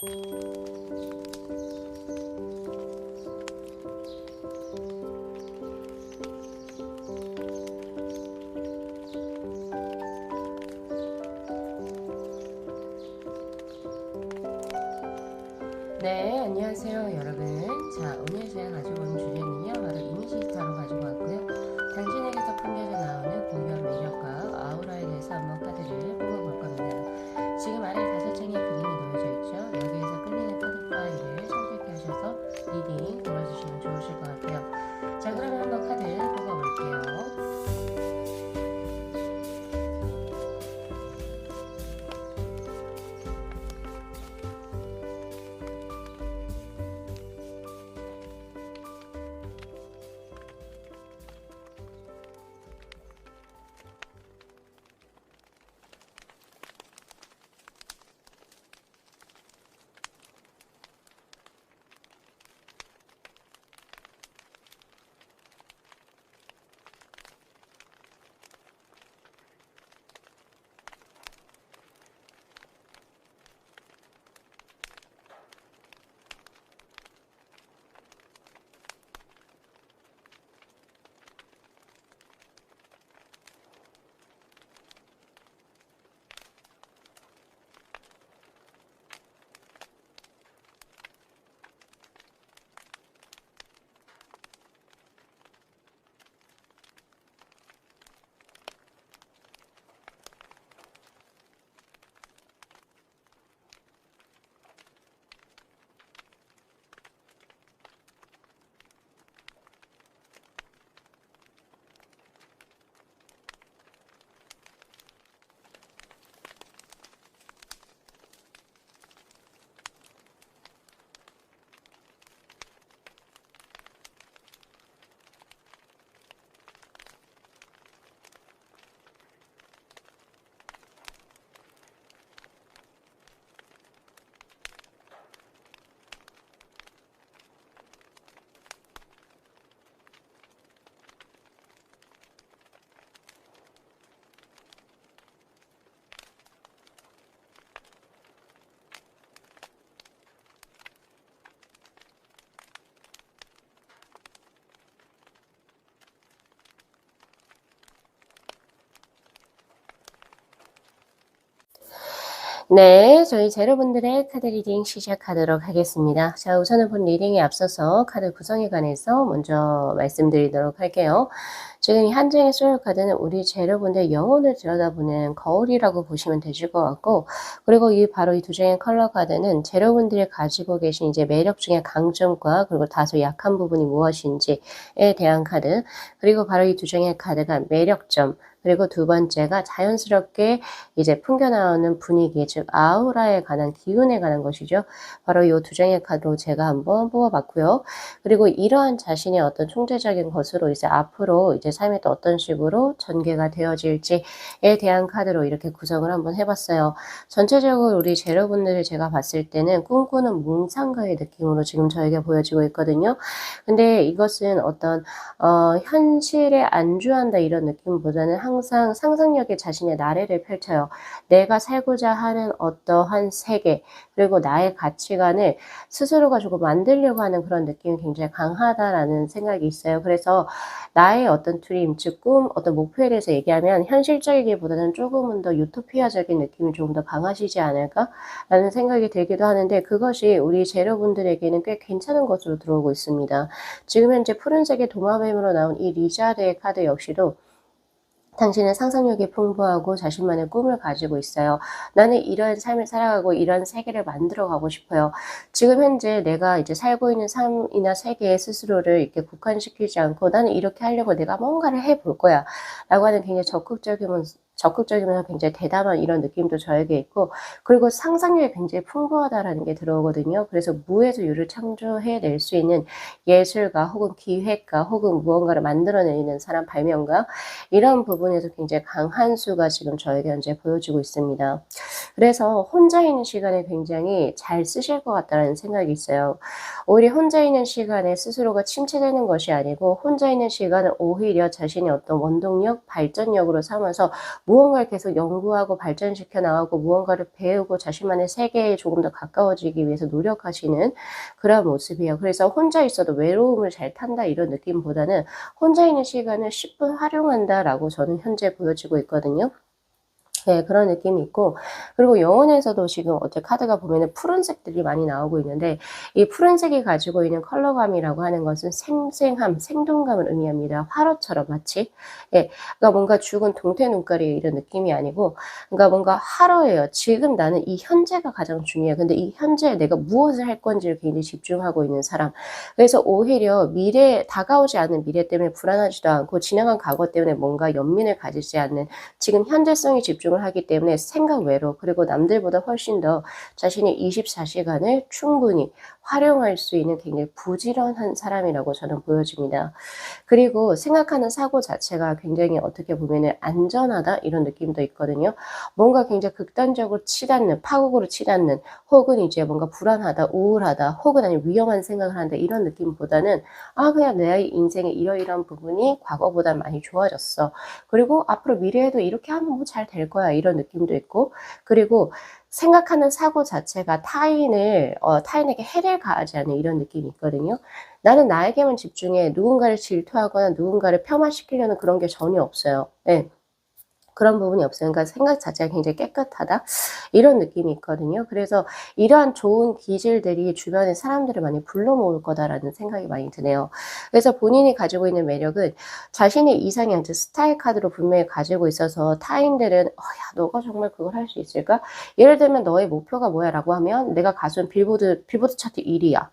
네, 안녕하세요, 여러분. 자, 오늘 제가 가지고 온 주제는요, 바로 이미지 스타로 가지고 왔고요. 당신에게서 풍겨져 나오는 고유한 매력과 아우라에 대해서 한번 카드를 뽑아볼 겁니다. 지금 아래 5장의 그림이 놓여져 있죠. 여기에서 끌리는 카드 파일을 선택하셔서 리딩 들어주시면 좋으실 것 같아요. 자, 그러면 한번 카드 뽑아볼게요. 네, 저희 제로분들의 카드 리딩 시작하도록 하겠습니다. 자, 우선은 본 리딩에 앞서서 카드 구성에 관해서 먼저 말씀드리도록 할게요. 지금 이 한 장의 소열 카드는 우리 제로분들의 영혼을 들여다보는 거울이라고 보시면 되실 것 같고, 그리고 바로 이 두 장의 컬러 카드는 제로분들이 가지고 계신 이제 매력 중의 강점과 그리고 다소 약한 부분이 무엇인지에 대한 카드, 그리고 바로 이 두 장의 카드가 매력점, 그리고 두 번째가 자연스럽게 이제 풍겨나오는 분위기, 즉 아우라에 관한 기운에 관한 것이죠. 바로 이 두 장의 카드로 제가 한번 뽑아봤고요. 그리고 이러한 자신의 어떤 총체적인 것으로 이제 앞으로 이제 삶이 또 어떤 식으로 전개가 되어질지에 대한 카드로 이렇게 구성을 한번 해봤어요. 전체적으로 우리 제로분들을 제가 봤을 때는 꿈꾸는 몽상가의 느낌으로 지금 저에게 보여지고 있거든요. 근데 이것은 어떤 현실에 안주한다 이런 느낌보다는 항상 상상력에 자신의 나래를 펼쳐요. 내가 살고자 하는 어떠한 세계, 그리고 나의 가치관을 스스로가 조금 만들려고 하는 그런 느낌이 굉장히 강하다라는 생각이 있어요. 그래서 나의 어떤 드림, 즉 꿈, 어떤 목표에 대해서 얘기하면 현실적이기보다는 조금은 더 유토피아적인 느낌이 조금 더 강하시지 않을까라는 생각이 들기도 하는데, 그것이 우리 제로분들에게는 꽤 괜찮은 것으로 들어오고 있습니다. 지금 현재 푸른색의 도마뱀으로 나온 이 리자르의 카드 역시도 당신은 상상력이 풍부하고 자신만의 꿈을 가지고 있어요. 나는 이런 삶을 살아가고 이런 세계를 만들어 가고 싶어요. 지금 현재 내가 이제 살고 있는 삶이나 세계에 스스로를 이렇게 국한시키지 않고 나는 이렇게 하려고 내가 뭔가를 해볼 거야. 라고 하는 굉장히 적극적이면서 굉장히 대담한 이런 느낌도 저에게 있고, 그리고 상상력이 굉장히 풍부하다라는 게 들어오거든요. 그래서 무에서 유를 창조해낼 수 있는 예술가 혹은 기획가 혹은 무언가를 만들어내는 사람, 발명가, 이런 부분에서 굉장히 강한 수가 지금 저에게 현재 보여지고 있습니다. 그래서 혼자 있는 시간에 굉장히 잘 쓰실 것 같다는 생각이 있어요. 오히려 혼자 있는 시간에 스스로가 침체되는 것이 아니고 혼자 있는 시간을 오히려 자신의 어떤 원동력, 발전력으로 삼아서 무언가를 계속 연구하고 발전시켜 나가고 무언가를 배우고 자신만의 세계에 조금 더 가까워지기 위해서 노력하시는 그런 모습이에요. 그래서 혼자 있어도 외로움을 잘 탄다 이런 느낌보다는 혼자 있는 시간을 10분 활용한다라고 저는 현재 보여지고 있거든요. 네, 그런 느낌이 있고, 그리고 영혼에서도 지금 어째 카드가 보면은 푸른색들이 많이 나오고 있는데, 이 푸른색이 가지고 있는 컬러감이라고 하는 것은 생생함, 생동감을 의미합니다. 화로처럼 마치. 예, 그러니까 뭔가 죽은 동태 눈깔이 이런 느낌이 아니고, 그러니까 뭔가 화로예요. 지금 나는 이 현재가 가장 중요해요. 근데 이 현재에 내가 무엇을 할 건지를 굉장히 집중하고 있는 사람. 그래서 오히려 다가오지 않는 미래 때문에 불안하지도 않고, 지나간 과거 때문에 뭔가 연민을 가지지 않는 지금 현재성에 집중을 하기 때문에 생각 외로, 그리고 남들보다 훨씬 더 자신의 24시간을 충분히 활용할 수 있는 굉장히 부지런한 사람이라고 저는 보여집니다. 그리고 생각하는 사고 자체가 굉장히 어떻게 보면은 안전하다 이런 느낌도 있거든요. 뭔가 굉장히 극단적으로 치닫는, 파국으로 치닫는, 혹은 이제 뭔가 불안하다, 우울하다, 혹은 아니면 위험한 생각을 한다 이런 느낌보다는 그냥 내 인생의 이러이러한 부분이 과거보다 많이 좋아졌어. 그리고 앞으로 미래에도 이렇게 하면 뭐 잘 될 거야 이런 느낌도 있고, 그리고 생각하는 사고 자체가 타인에게 해를 가하지 않는 이런 느낌이 있거든요. 나는 나에게만 집중해 누군가를 질투하거나 누군가를 폄하시키려는 그런 게 전혀 없어요. 예. 그런 부분이 없어요. 그러니까 생각 자체가 굉장히 깨끗하다 이런 느낌이 있거든요. 그래서 이러한 좋은 기질들이 주변의 사람들을 많이 불러 모을 거다라는 생각이 많이 드네요. 그래서 본인이 가지고 있는 매력은 자신의 이상향, 즉 스타일 카드로 분명히 가지고 있어서 타인들은 야 너가 정말 그걸 할 수 있을까? 예를 들면 너의 목표가 뭐야? 라고 하면 내가 가수는 빌보드 차트 1위야.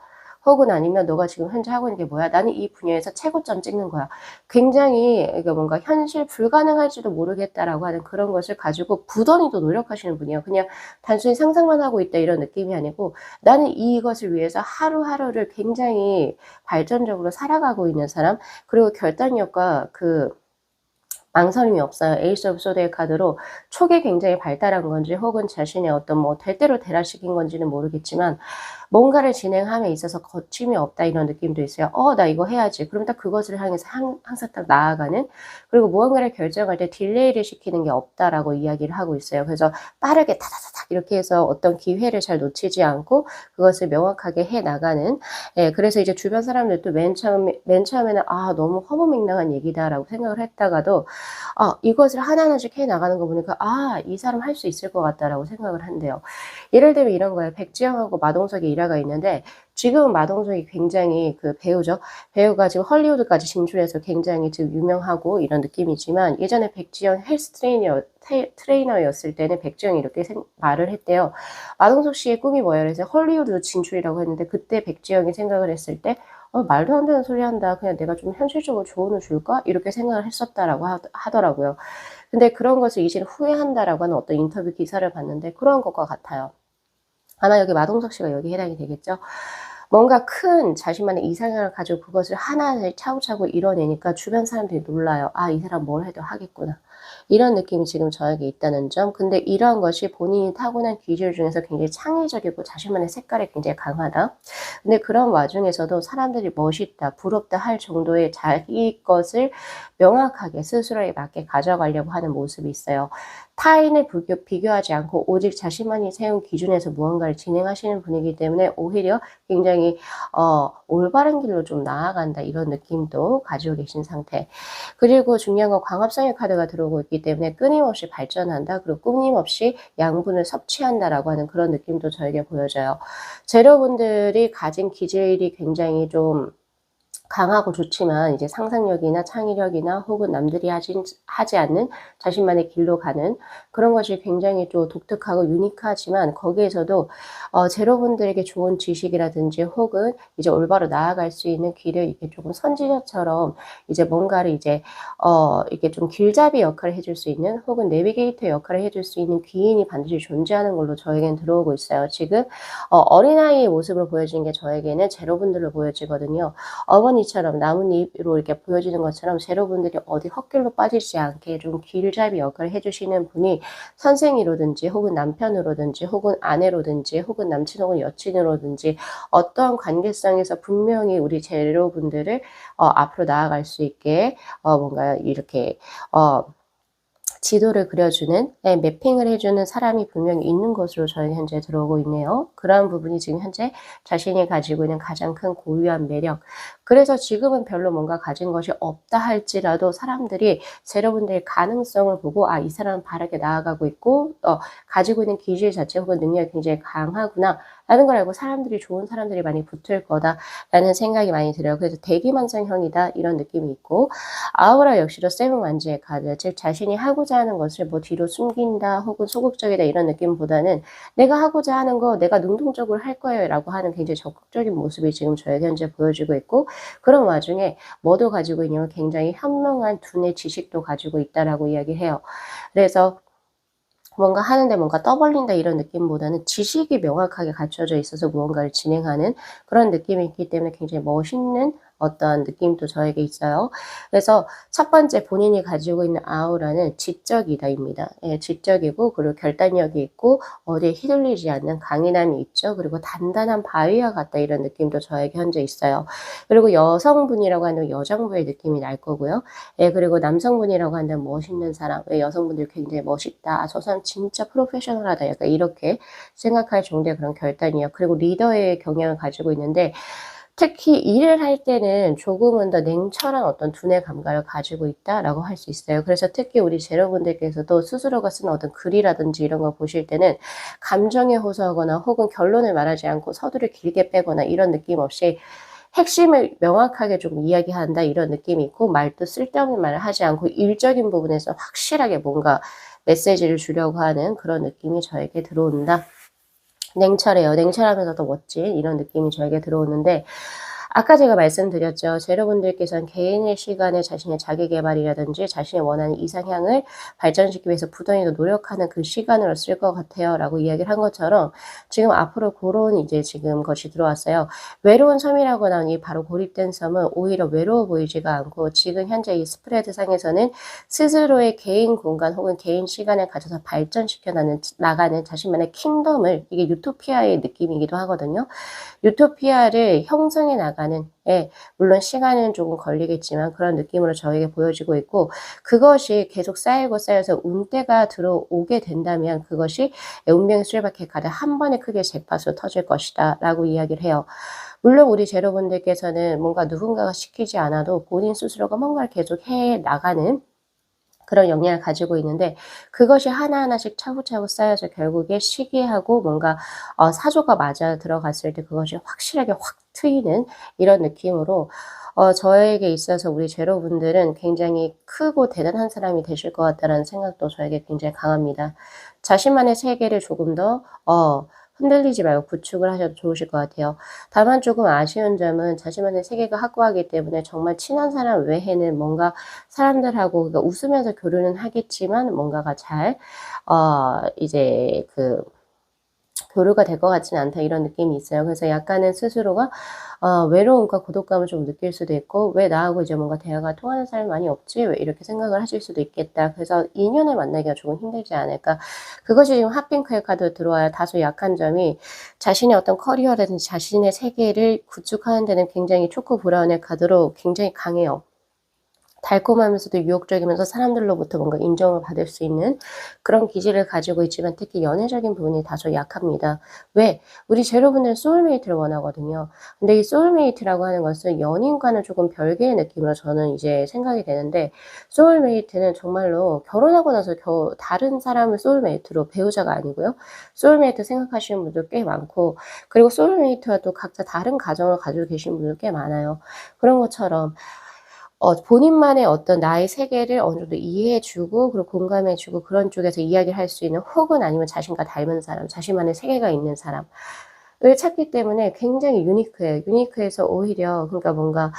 혹은 아니면 너가 지금 현재 하고 있는 게 뭐야? 나는 이 분야에서 최고점 찍는 거야. 굉장히 이게 뭔가 현실 불가능할지도 모르겠다라고 하는 그런 것을 가지고 부단히도 노력하시는 분이에요. 그냥 단순히 상상만 하고 있다 이런 느낌이 아니고 나는 이것을 위해서 하루하루를 굉장히 발전적으로 살아가고 있는 사람, 그리고 결단력과 망설임이 없어요. 에이스 오브 소드의 카드로 촉이 굉장히 발달한 건지 혹은 자신의 어떤 뭐 될 대로 되라 식인 건지는 모르겠지만 뭔가를 진행함에 있어서 거침이 없다 이런 느낌도 있어요. 나 이거 해야지. 그럼 딱 그것을 향해서 항상 딱 나아가는, 그리고 무언가를 결정할 때 딜레이를 시키는 게 없다라고 이야기를 하고 있어요. 그래서 빠르게 타다다닥 이렇게 해서 어떤 기회를 잘 놓치지 않고 그것을 명확하게 해 나가는, 예, 그래서 이제 주변 사람들도 맨 처음에는 너무 허무맹랑한 얘기다라고 생각을 했다가도 이것을 하나하나씩 해 나가는 거 보니까 이 사람 할 수 있을 것 같다라고 생각을 한대요. 예를 들면 이런 거예요. 백지영하고 마동석의 일화가 있는데 지금은 마동석이 굉장히 배우죠. 배우가 지금 헐리우드까지 진출해서 굉장히 지금 유명하고 이런 느낌이지만 예전에 백지영 헬스 트레이너였을 때는 백지영이 이렇게 말을 했대요. 마동석 씨의 꿈이 뭐예요? 그래서 헐리우드 진출이라고 했는데 그때 백지영이 생각을 했을 때 말도 안 되는 소리 한다. 그냥 내가 좀 현실적으로 조언을 줄까? 이렇게 생각을 했었다라고 하더라고요. 근데 그런 것을 이제는 후회한다라고 하는 어떤 인터뷰 기사를 봤는데 그런 것과 같아요. 아마 여기 마동석 씨가 여기 해당이 되겠죠. 뭔가 큰 자신만의 이상향을 가지고 그것을 하나하나 차곡차곡 이뤄내니까 주변 사람들이 놀라요. 이 사람 뭘 해도 하겠구나. 이런 느낌이 지금 저에게 있다는 점. 근데 이러한 것이 본인이 타고난 기질 중에서 굉장히 창의적이고 자신만의 색깔이 굉장히 강하다. 근데 그런 와중에서도 사람들이 멋있다, 부럽다 할 정도의 자기 것을 명확하게 스스로에 맞게 가져가려고 하는 모습이 있어요. 타인을 비교하지 않고 오직 자신만이 세운 기준에서 무언가를 진행하시는 분이기 때문에 오히려 굉장히 올바른 길로 좀 나아간다 이런 느낌도 가지고 계신 상태. 그리고 중요한 건 광합성의 카드가 들어오고 있기 때문에 끊임없이 발전한다. 그리고 끊임없이 양분을 섭취한다라고 하는 그런 느낌도 저에게 보여져요. 여러분들이 가진 기질이 굉장히 좀 강하고 좋지만 이제 상상력이나 창의력이나 혹은 남들이 하지 않는 자신만의 길로 가는 그런 것이 굉장히 좀 독특하고 유니크하지만 거기에서도 제로분들에게 좋은 지식이라든지 혹은 이제 올바로 나아갈 수 있는 길을 이렇게 조금 선지자처럼 이제 뭔가를 이제 이렇게 좀 길잡이 역할을 해줄 수 있는 혹은 내비게이터 역할을 해줄 수 있는 귀인이 반드시 존재하는 걸로 저에겐 들어오고 있어요. 지금 어린아이의 모습으로 보여지는 게 저에게는 제로분들로 보여지거든요. 어머니처럼 나뭇잎으로 이렇게 보여지는 것처럼 제로분들이 어디 헛길로 빠지지 않게 좀 길잡이 역할을 해주시는 분이 선생이로든지 혹은 남편으로든지 혹은 아내로든지 혹은 남친 혹은 여친으로든지 어떠한 관계성에서 분명히 우리 제로분들을 앞으로 나아갈 수 있게 뭔가 이렇게 지도를 그려주는, 매핑을 해주는 사람이 분명히 있는 것으로 저희는 현재 들어오고 있네요. 그러한 부분이 지금 현재 자신이 가지고 있는 가장 큰 고유한 매력. 그래서 지금은 별로 뭔가 가진 것이 없다 할지라도 사람들이 여러분들의 가능성을 보고 이 사람은 바르게 나아가고 있고 가지고 있는 기질 자체 혹은 능력이 굉장히 강하구나 라는 걸 알고 사람들이 좋은 사람들이 많이 붙을 거다라는 생각이 많이 들어요. 그래서 대기만성형이다 이런 느낌이 있고 아우라 역시도 세븐 완지의 카드, 즉 자신이 하고자 하는 것을 뭐 뒤로 숨긴다 혹은 소극적이다 이런 느낌보다는 내가 하고자 하는 거 내가 능동적으로 할 거예요 라고 하는 굉장히 적극적인 모습이 지금 저에게 현재 보여지고 있고 그런 와중에 뭐도 가지고 있냐면 굉장히 현명한 두뇌 지식도 가지고 있다라고 이야기해요. 그래서 뭔가 하는데 뭔가 떠벌린다 이런 느낌보다는 지식이 명확하게 갖춰져 있어서 무언가를 진행하는 그런 느낌이 있기 때문에 굉장히 멋있는 어떤 느낌도 저에게 있어요. 그래서 첫 번째 본인이 가지고 있는 아우라는 지적이다입니다. 예, 지적이고 그리고 결단력이 있고 어디에 휘둘리지 않는 강인함이 있죠. 그리고 단단한 바위와 같다 이런 느낌도 저에게 현재 있어요. 그리고 여성분이라고 하면 여장부의 느낌이 날 거고요. 예, 그리고 남성분이라고 한다면 멋있는 사람, 왜 여성분들 굉장히 멋있다, 저 사람 진짜 프로페셔널하다, 약간 이렇게 생각할 정도의 그런 결단이에요. 그리고 리더의 경향을 가지고 있는데 특히 일을 할 때는 조금은 더 냉철한 어떤 두뇌 감각을 가지고 있다라고 할 수 있어요. 그래서 특히 우리 제로분들께서도 스스로가 쓴 어떤 글이라든지 이런 걸 보실 때는 감정에 호소하거나 혹은 결론을 말하지 않고 서두를 길게 빼거나 이런 느낌 없이 핵심을 명확하게 좀 이야기한다 이런 느낌이 있고 말도 쓸데없는 말을 하지 않고 일적인 부분에서 확실하게 뭔가 메시지를 주려고 하는 그런 느낌이 저에게 들어온다. 냉철해요. 냉철하면서도 멋진 이런 느낌이 저에게 들어오는데 아까 제가 말씀드렸죠. 제로분들께서는 개인의 시간에 자신의 자기계발이라든지 자신이 원하는 이상향을 발전시키기 위해서 부단히 노력하는 그 시간으로 쓸 것 같아요. 라고 이야기를 한 것처럼 지금 앞으로 그런 이제 지금 것이 들어왔어요. 외로운 섬이라고 나오니 바로 고립된 섬은 오히려 외로워 보이지가 않고 지금 현재 이 스프레드 상에서는 스스로의 개인 공간 혹은 개인 시간을 가져서 발전시켜 나가는 자신만의 킹덤을 이게 유토피아의 느낌이기도 하거든요. 유토피아를 형성해 나가는 물론 시간은 조금 걸리겠지만 그런 느낌으로 저에게 보여지고 있고 그것이 계속 쌓이고 쌓여서 운때가 들어오게 된다면 그것이 운명의 수레바퀴 가득 한 번에 크게 잭팟으로 터질 것이다 라고 이야기를 해요. 물론 우리 제로분들께서는 뭔가 누군가가 시키지 않아도 본인 스스로가 뭔가를 계속 해 나가는 그런 역량을 가지고 있는데 그것이 하나하나씩 차곡차곡 쌓여서 결국에 시기하고 뭔가 사조가 맞아 들어갔을 때 그것이 확실하게 확 트이는 이런 느낌으로 저에게 있어서 우리 제로분들은 굉장히 크고 대단한 사람이 되실 것 같다라는 생각도 저에게 굉장히 강합니다. 자신만의 세계를 조금 더 흔들리지 말고 구축을 하셔도 좋으실 것 같아요. 다만 조금 아쉬운 점은 자신만의 세계가 확고하기 때문에 정말 친한 사람 외에는 뭔가 사람들하고 그러니까 웃으면서 교류는 하겠지만 뭔가가 잘 이제 교류가 될 것 같지는 않다 이런 느낌이 있어요. 그래서 약간은 스스로가 외로움과 고독감을 좀 느낄 수도 있고 '왜 나하고 이제 뭔가 대화가 통하는 사람이 많이 없지?' 왜 이렇게 생각을 하실 수도 있겠다. 그래서 '인연을 만나기가 조금 힘들지 않을까?' 그것이 지금 핫핑크의 카드로 들어와요. 다소 약한 점이 자신의 어떤 커리어라든지 자신의 세계를 구축하는 데는 굉장히 초코 브라운의 카드로 굉장히 강해요. 달콤하면서도 유혹적이면서 사람들로부터 뭔가 인정을 받을 수 있는 그런 기질을 가지고 있지만 특히 연애적인 부분이 다소 약합니다. 왜? 우리 제로분들은 소울메이트를 원하거든요. 근데 이 소울메이트라고 하는 것은 연인과는 조금 별개의 느낌으로 저는 이제 생각이 되는데 소울메이트는 정말로 결혼하고 나서 다른 사람을 소울메이트로 배우자가 아니고요. 소울메이트 생각하시는 분들 꽤 많고 그리고 소울메이트와 또 각자 다른 가정을 가지고 계신 분들 꽤 많아요. 그런 것처럼 본인만의 어떤 나의 세계를 어느 정도 이해해 주고 그리고 공감해 주고 그런 쪽에서 이야기를 할 수 있는 혹은 아니면 자신과 닮은 사람, 자신만의 세계가 있는 사람을 찾기 때문에 굉장히 유니크해요. 유니크해서 오히려 그러니까 뭔가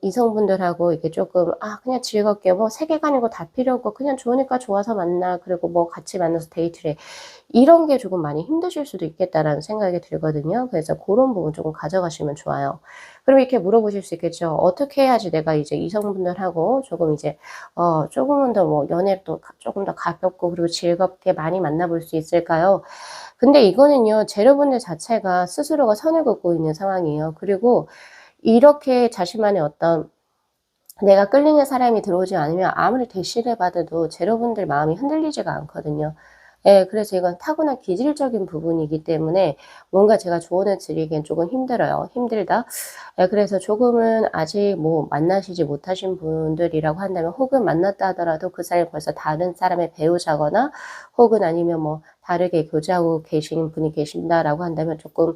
이성분들하고 이렇게 쪼끔 그냥 즐겁게 뭐 세계관이고 다 필요 없고 그냥 좋으니까 좋아서 만나. 그리고 뭐 같이 만나서 데이트를 해. 이런 게 조금 많이 힘드실 수도 있겠다라는 생각이 들거든요. 그래서 고런 부분 쪼금 가져가시면 좋아요. 그럼 이렇게 물어보실 수 있겠죠. '어떻게 해야지 내가 이제 이성분들하고 조금 이제 조금은 더 뭐 연애도 쪼금 더 가볍고 그리고 즐겁게 많이 만나볼 수 있을까요?' 근데 이거는요. 제로분들 자체가 스스로가 선을 긋고 있는 상황이에요. 그리고 이렇게 자신만의 어떤 내가 끌리는 사람이 들어오지 않으면 아무리 대시를 받아도 제로분들 마음이 흔들리지가 않거든요. 예, 그래서 이건 타고난 기질적인 부분이기 때문에 뭔가 제가 조언을 드리기엔 조금 힘들어요. 힘들다. 예, 그래서 조금은 아직 뭐 만나시지 못하신 분들이라고 한다면, 혹은 만났다 하더라도 그 사람이 벌써 다른 사람의 배우자거나 혹은 아니면 뭐 다르게 교제하고 계신 분이 계신다라고 한다면 조금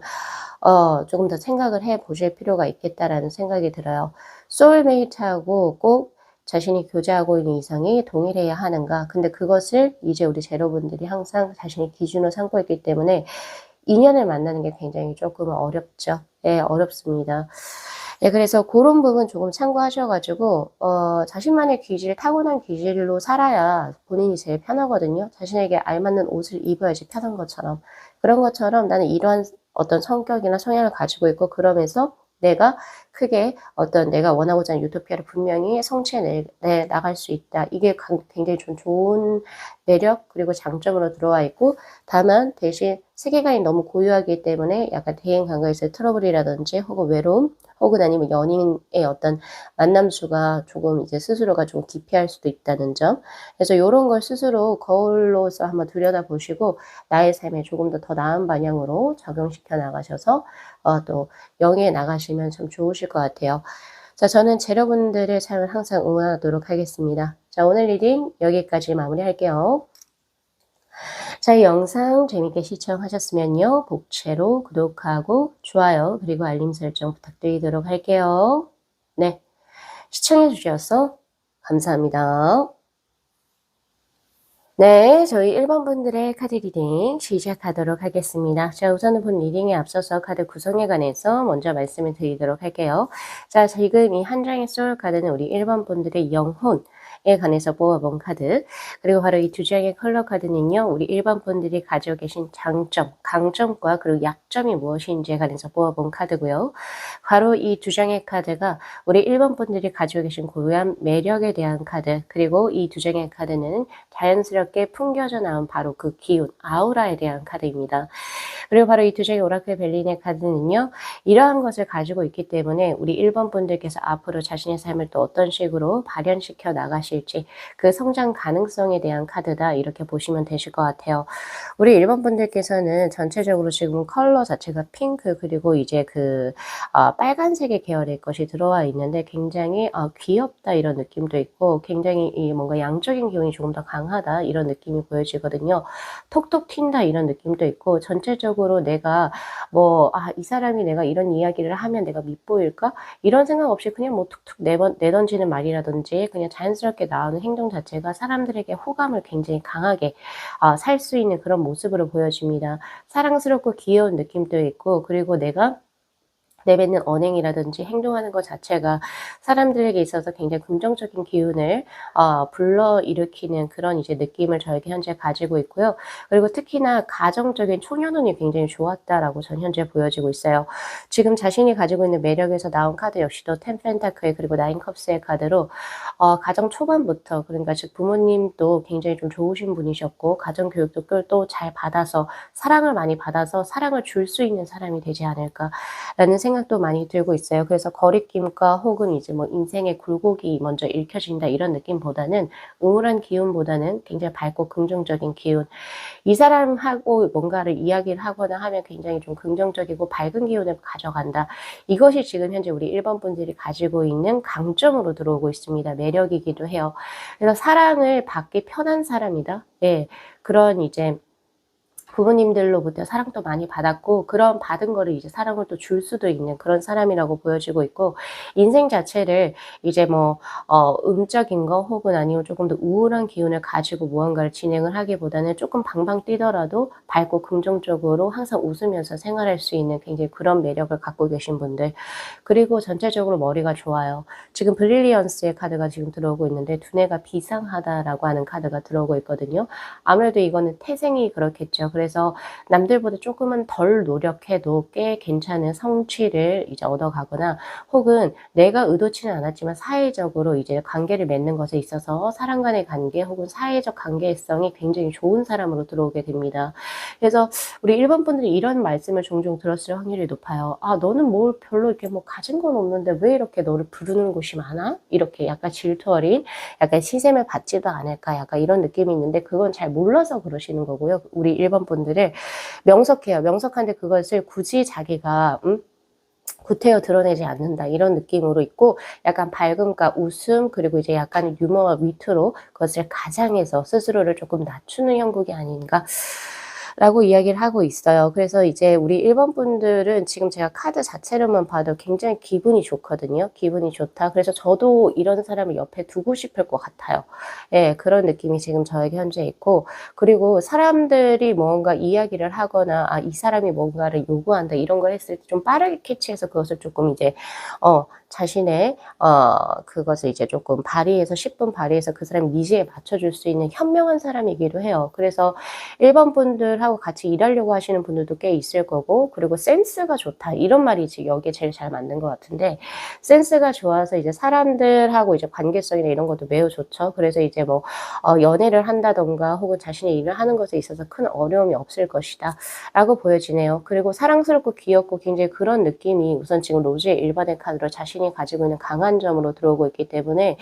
더 생각을 해 보실 필요가 있겠다라는 생각이 들어요. 소울메이트하고 꼭 자신이 교제하고 있는 이성이 동일해야 하는가? 근데 그것을 이제 우리 제로분들이 항상 자신의 기준으로 삼고 있기 때문에 인연을 만나는 게 굉장히 조금 어렵죠. 예, 어렵습니다. 예, 그래서 고런 부분 조금 참고하셔 가지고 자신만의 기질, 타고난 기질로 살아야 본인이 제일 편하거든요. 자신에게 알맞는 옷을 입어야지 편한 것처럼. 그런 것처럼 나는 이러한 어떤 성격이나 성향을 가지고 있고, 그러면서 내가 크게 어떤 내가 원하고자 하는 유토피아를 분명히 성취해 나갈 수 있다. 이게 굉장히 좀 좋은 매력 그리고 장점으로 들어와 있고, 다만 대신 세계관이 너무 고유하기 때문에 약간 대인 관계에서의 트러블이라든지 혹은 외로움 혹은 아니면 연인의 어떤 만남 수가 조금 이제 스스로가 좀 기피할 수도 있다는 점. 그래서 요런 걸 스스로 거울로서 한번 들여다보시고 나의 삶에 조금 더 나은 방향으로 적용시켜 나가셔서 또 영위해 나가시면 참 좋으실 것 같아요. 자, 저는 제로분들의 삶을 항상 응원하도록 하겠습니다. 자, 오늘 리딩 여기까지 마무리할게요. 자, 이 영상 재밌게 시청하셨으면요, 복채로 구독하고 좋아요 그리고 알림 설정 부탁드리도록 할게요. 네, 시청해 주셔서 감사합니다. 네, 저희 1번 분들의 카드 리딩 시작하도록 하겠습니다. 자, 우선은 본 리딩에 앞서서 카드 구성에 관해서 먼저 말씀을 드리도록 할게요. 자, 지금 이 한 장의 소울 카드는 우리 1번 분들의 영혼에 관해서 뽑아본 카드, 그리고 바로 이 두 장의 컬러 카드는요, 우리 1번 분들이 가지고 계신 장점, 강점과 그리고 약점이 무엇인지에 관해서 뽑아본 카드고요. 바로 이 두 장의 카드가 우리 1번 분들이 가지고 계신 고유한 매력에 대한 카드, 그리고 이 두 장의 카드는 자연스럽게 풍겨져 나온 바로 그 기운, 아우라에 대한 카드입니다. 그리고 바로 이 두 장의 오라클 벨린의 카드는요, 이러한 것을 가지고 있기 때문에 우리 1번 분들께서 앞으로 자신의 삶을 또 어떤 식으로 발현시켜 나가실지 그 성장 가능성에 대한 카드다, 이렇게 보시면 되실 것 같아요. 우리 1번 분들께서는 전체적으로 지금 컬러 자체가 핑크 그리고 이제 빨간색의 계열의 것이 들어와 있는데 굉장히 귀엽다 이런 느낌도 있고, 굉장히 이 뭔가 양적인 기운이 조금 더 강하다 이런 느낌이 보여지거든요. 톡톡 튄다 이런 느낌도 있고, 전체적으로 내가 이 사람이 내가 이런 이야기를 하면 내가 밉보일까? 이런 생각 없이 그냥 뭐 툭툭 내던지는 말이라든지 그냥 자연스럽게 나오는 행동 자체가 사람들에게 호감을 굉장히 강하게 살 수 있는 그런 모습으로 보여집니다. 사랑스럽고 귀여운 느낌도 있고, 그리고 내가 내뱉는 언행이라든지 행동하는 것 자체가 사람들에게 있어서 굉장히 긍정적인 기운을 불러일으키는 그런 이제 느낌을 저에게 현재 가지고 있고요. 그리고 특히나 가정적인 초년운이 굉장히 좋았다라고 전 현재 보여지고 있어요. 지금 자신이 가지고 있는 매력에서 나온 카드 역시도 텐 펜타클 그리고 나인 컵스의 카드로 가정 초반부터, 그러니까 즉 부모님도 굉장히 좀 좋으신 분이셨고 가정 교육도 또 잘 받아서 사랑을 많이 받아서 사랑을 줄 수 있는 사람이 되지 않을까라는 생각도 많이 들고 있어요. 그래서 거리낌과 혹은 이제 뭐 인생의 굴곡이 먼저 읽혀진다 이런 느낌보다는, 우울한 기운보다는 굉장히 밝고 긍정적인 기운, 이 사람하고 뭔가를 이야기를 하거나 하면 굉장히 좀 긍정적이고 밝은 기운을 가져간다. 이것이 지금 현재 우리 1번 분들이 가지고 있는 강점으로 들어오고 있습니다. 매력이기도 해요. 그래서 사랑을 받기 편한 사람이다. 예. 그런 이제 부모님들로부터 사랑도 많이 받았고, 그런 받은 거를 이제 사랑을 또 줄 수도 있는 그런 사람이라고 보여지고 있고, 인생 자체를 이제 음적인 거 혹은 아니면 조금 더 우울한 기운을 가지고 무언가를 진행을 하기보다는 조금 방방 뛰더라도 밝고 긍정적으로 항상 웃으면서 생활할 수 있는 굉장히 그런 매력을 갖고 계신 분들. 그리고 전체적으로 머리가 좋아요. 지금 브릴리언스의 카드가 지금 들어오고 있는데 두뇌가 비상하다라고 하는 카드가 들어오고 있거든요. 아무래도 이거는 태생이 그렇겠죠. 그래서 그래서 남들보다 조금은 덜 노력해도 꽤 괜찮은 성취를 이제 얻어가거나 혹은 내가 의도치는 않았지만 사회적으로 이제 관계를 맺는 것에 있어서 사람 간의 관계 혹은 사회적 관계성이 굉장히 좋은 사람으로 들어오게 됩니다. 그래서 우리 1번 분들이 이런 말씀을 종종 들었을 확률이 높아요. "아 너는 뭘 별로 이렇게 뭐 가진 건 없는데 왜 이렇게 너를 부르는 곳이 많아?" 이렇게 약간 질투 어린 약간 시샘을 받지도 않을까 약간 이런 느낌이 있는데 그건 잘 몰라서 그러시는 거고요. 우리 1번 분들을 명석해요. 명석한데 그것을 굳이 자기가 구태여 드러내지 않는다 이런 느낌으로 있고 약간 밝음과 웃음 그리고 이제 약간 유머와 위트로 그것을 가장해서 스스로를 조금 낮추는 형국이 아닌가 라고 이야기를 하고 있어요. 그래서 이제 우리 1번 분들은 지금 제가 카드 자체로만 봐도 굉장히 기분이 좋거든요. 기분이 좋다. 그래서 저도 이런 사람을 옆에 두고 싶을 것 같아요. 예, 그런 느낌이 지금 저에게 현재 있고 그리고 사람들이 뭔가 이야기를 하거나 아, 이 사람이 뭔가를 요구한다 이런 걸 했을 때 좀 빠르게 캐치해서 그것을 조금 이제 자신의 그것을 이제 조금 발휘해서 10분 발휘해서 그 사람 니즈에 맞춰줄 수 있는 현명한 사람이기도 해요. 그래서 1번 분들하고 같이 일하려고 하시는 분들도 꽤 있을 거고 그리고 센스가 좋다 이런 말이 지금 여기에 제일 잘 맞는 것 같은데 센스가 좋아서 이제 사람들하고 이제 관계성이나 이런 것도 매우 좋죠. 그래서 이제 뭐 연애를 한다던가 혹은 자신의 일을 하는 것에 있어서 큰 어려움이 없을 것이다 라고 보여지네요. 그리고 사랑스럽고 귀엽고 굉장히 그런 느낌이 우선 지금 로즈의 1번의 카드로 자신이 가지고 있는 강한 점으로 들어오고 있기 때문에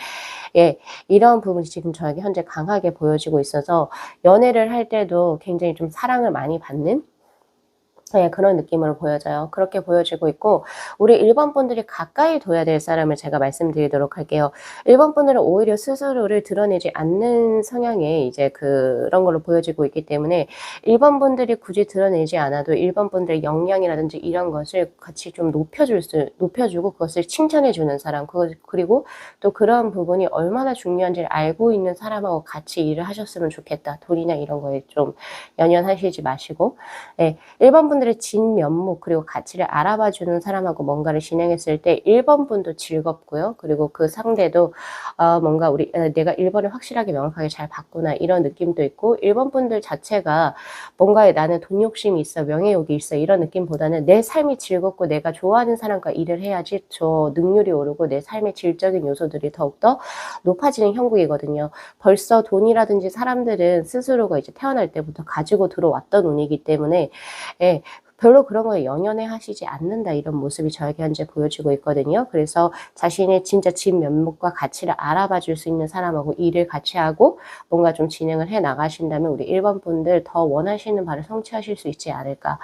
예, 이런 부분이 지금 저에게 현재 강하게 보여지고 있어서 연애를 할 때도 굉장히 좀 사랑을 많이 받는 네, 그런 느낌으로 보여져요. 그렇게 보여지고 있고 우리 1번 분들이 가까이 둬야 될 사람을 제가 말씀드리도록 할게요. 1번 분들은 오히려 스스로를 드러내지 않는 성향의 이제 그런 걸로 보여지고 있기 때문에 1번 분들이 굳이 드러내지 않아도 1번 분들의 역량이라든지 이런 것을 같이 좀 높여주고 그것을 칭찬해 주는 사람 그리고 또 그런 부분이 얼마나 중요한지를 알고 있는 사람하고 같이 일을 하셨으면 좋겠다. 돈이나 이런 거에 좀 연연하시지 마시고 네, 1번 분들의 진면목 그리고 가치를 알아봐 주는 사람하고 뭔가를 진행했을 때 1번 분도 즐겁고요. 그리고 그 상대도 뭔가 내가 1번을 확실하게 명확하게 잘 봤구나 이런 느낌도 있고 1번 분들 자체가 뭔가에 나는 돈 욕심이 있어 명예욕이 있어 이런 느낌보다는 내 삶이 즐겁고 내가 좋아하는 사람과 일을 해야지 저 능률이 오르고 내 삶의 질적인 요소들이 더욱더 높아지는 형국이거든요. 벌써 돈이라든지 사람들은 스스로가 이제 태어날 때부터 가지고 들어왔던 운이기 때문에 예, 별로 그런 거에 연연해 하시지 않는다 이런 모습이 저에게 현재 보여지고 있거든요. 그래서 자신의 진짜 진면목과 가치를 알아봐 줄 수 있는 사람하고 일을 같이 하고 뭔가 좀 진행을 해 나가신다면 우리 1번 분들 더 원하시는 바를 성취하실 수 있지 않을까.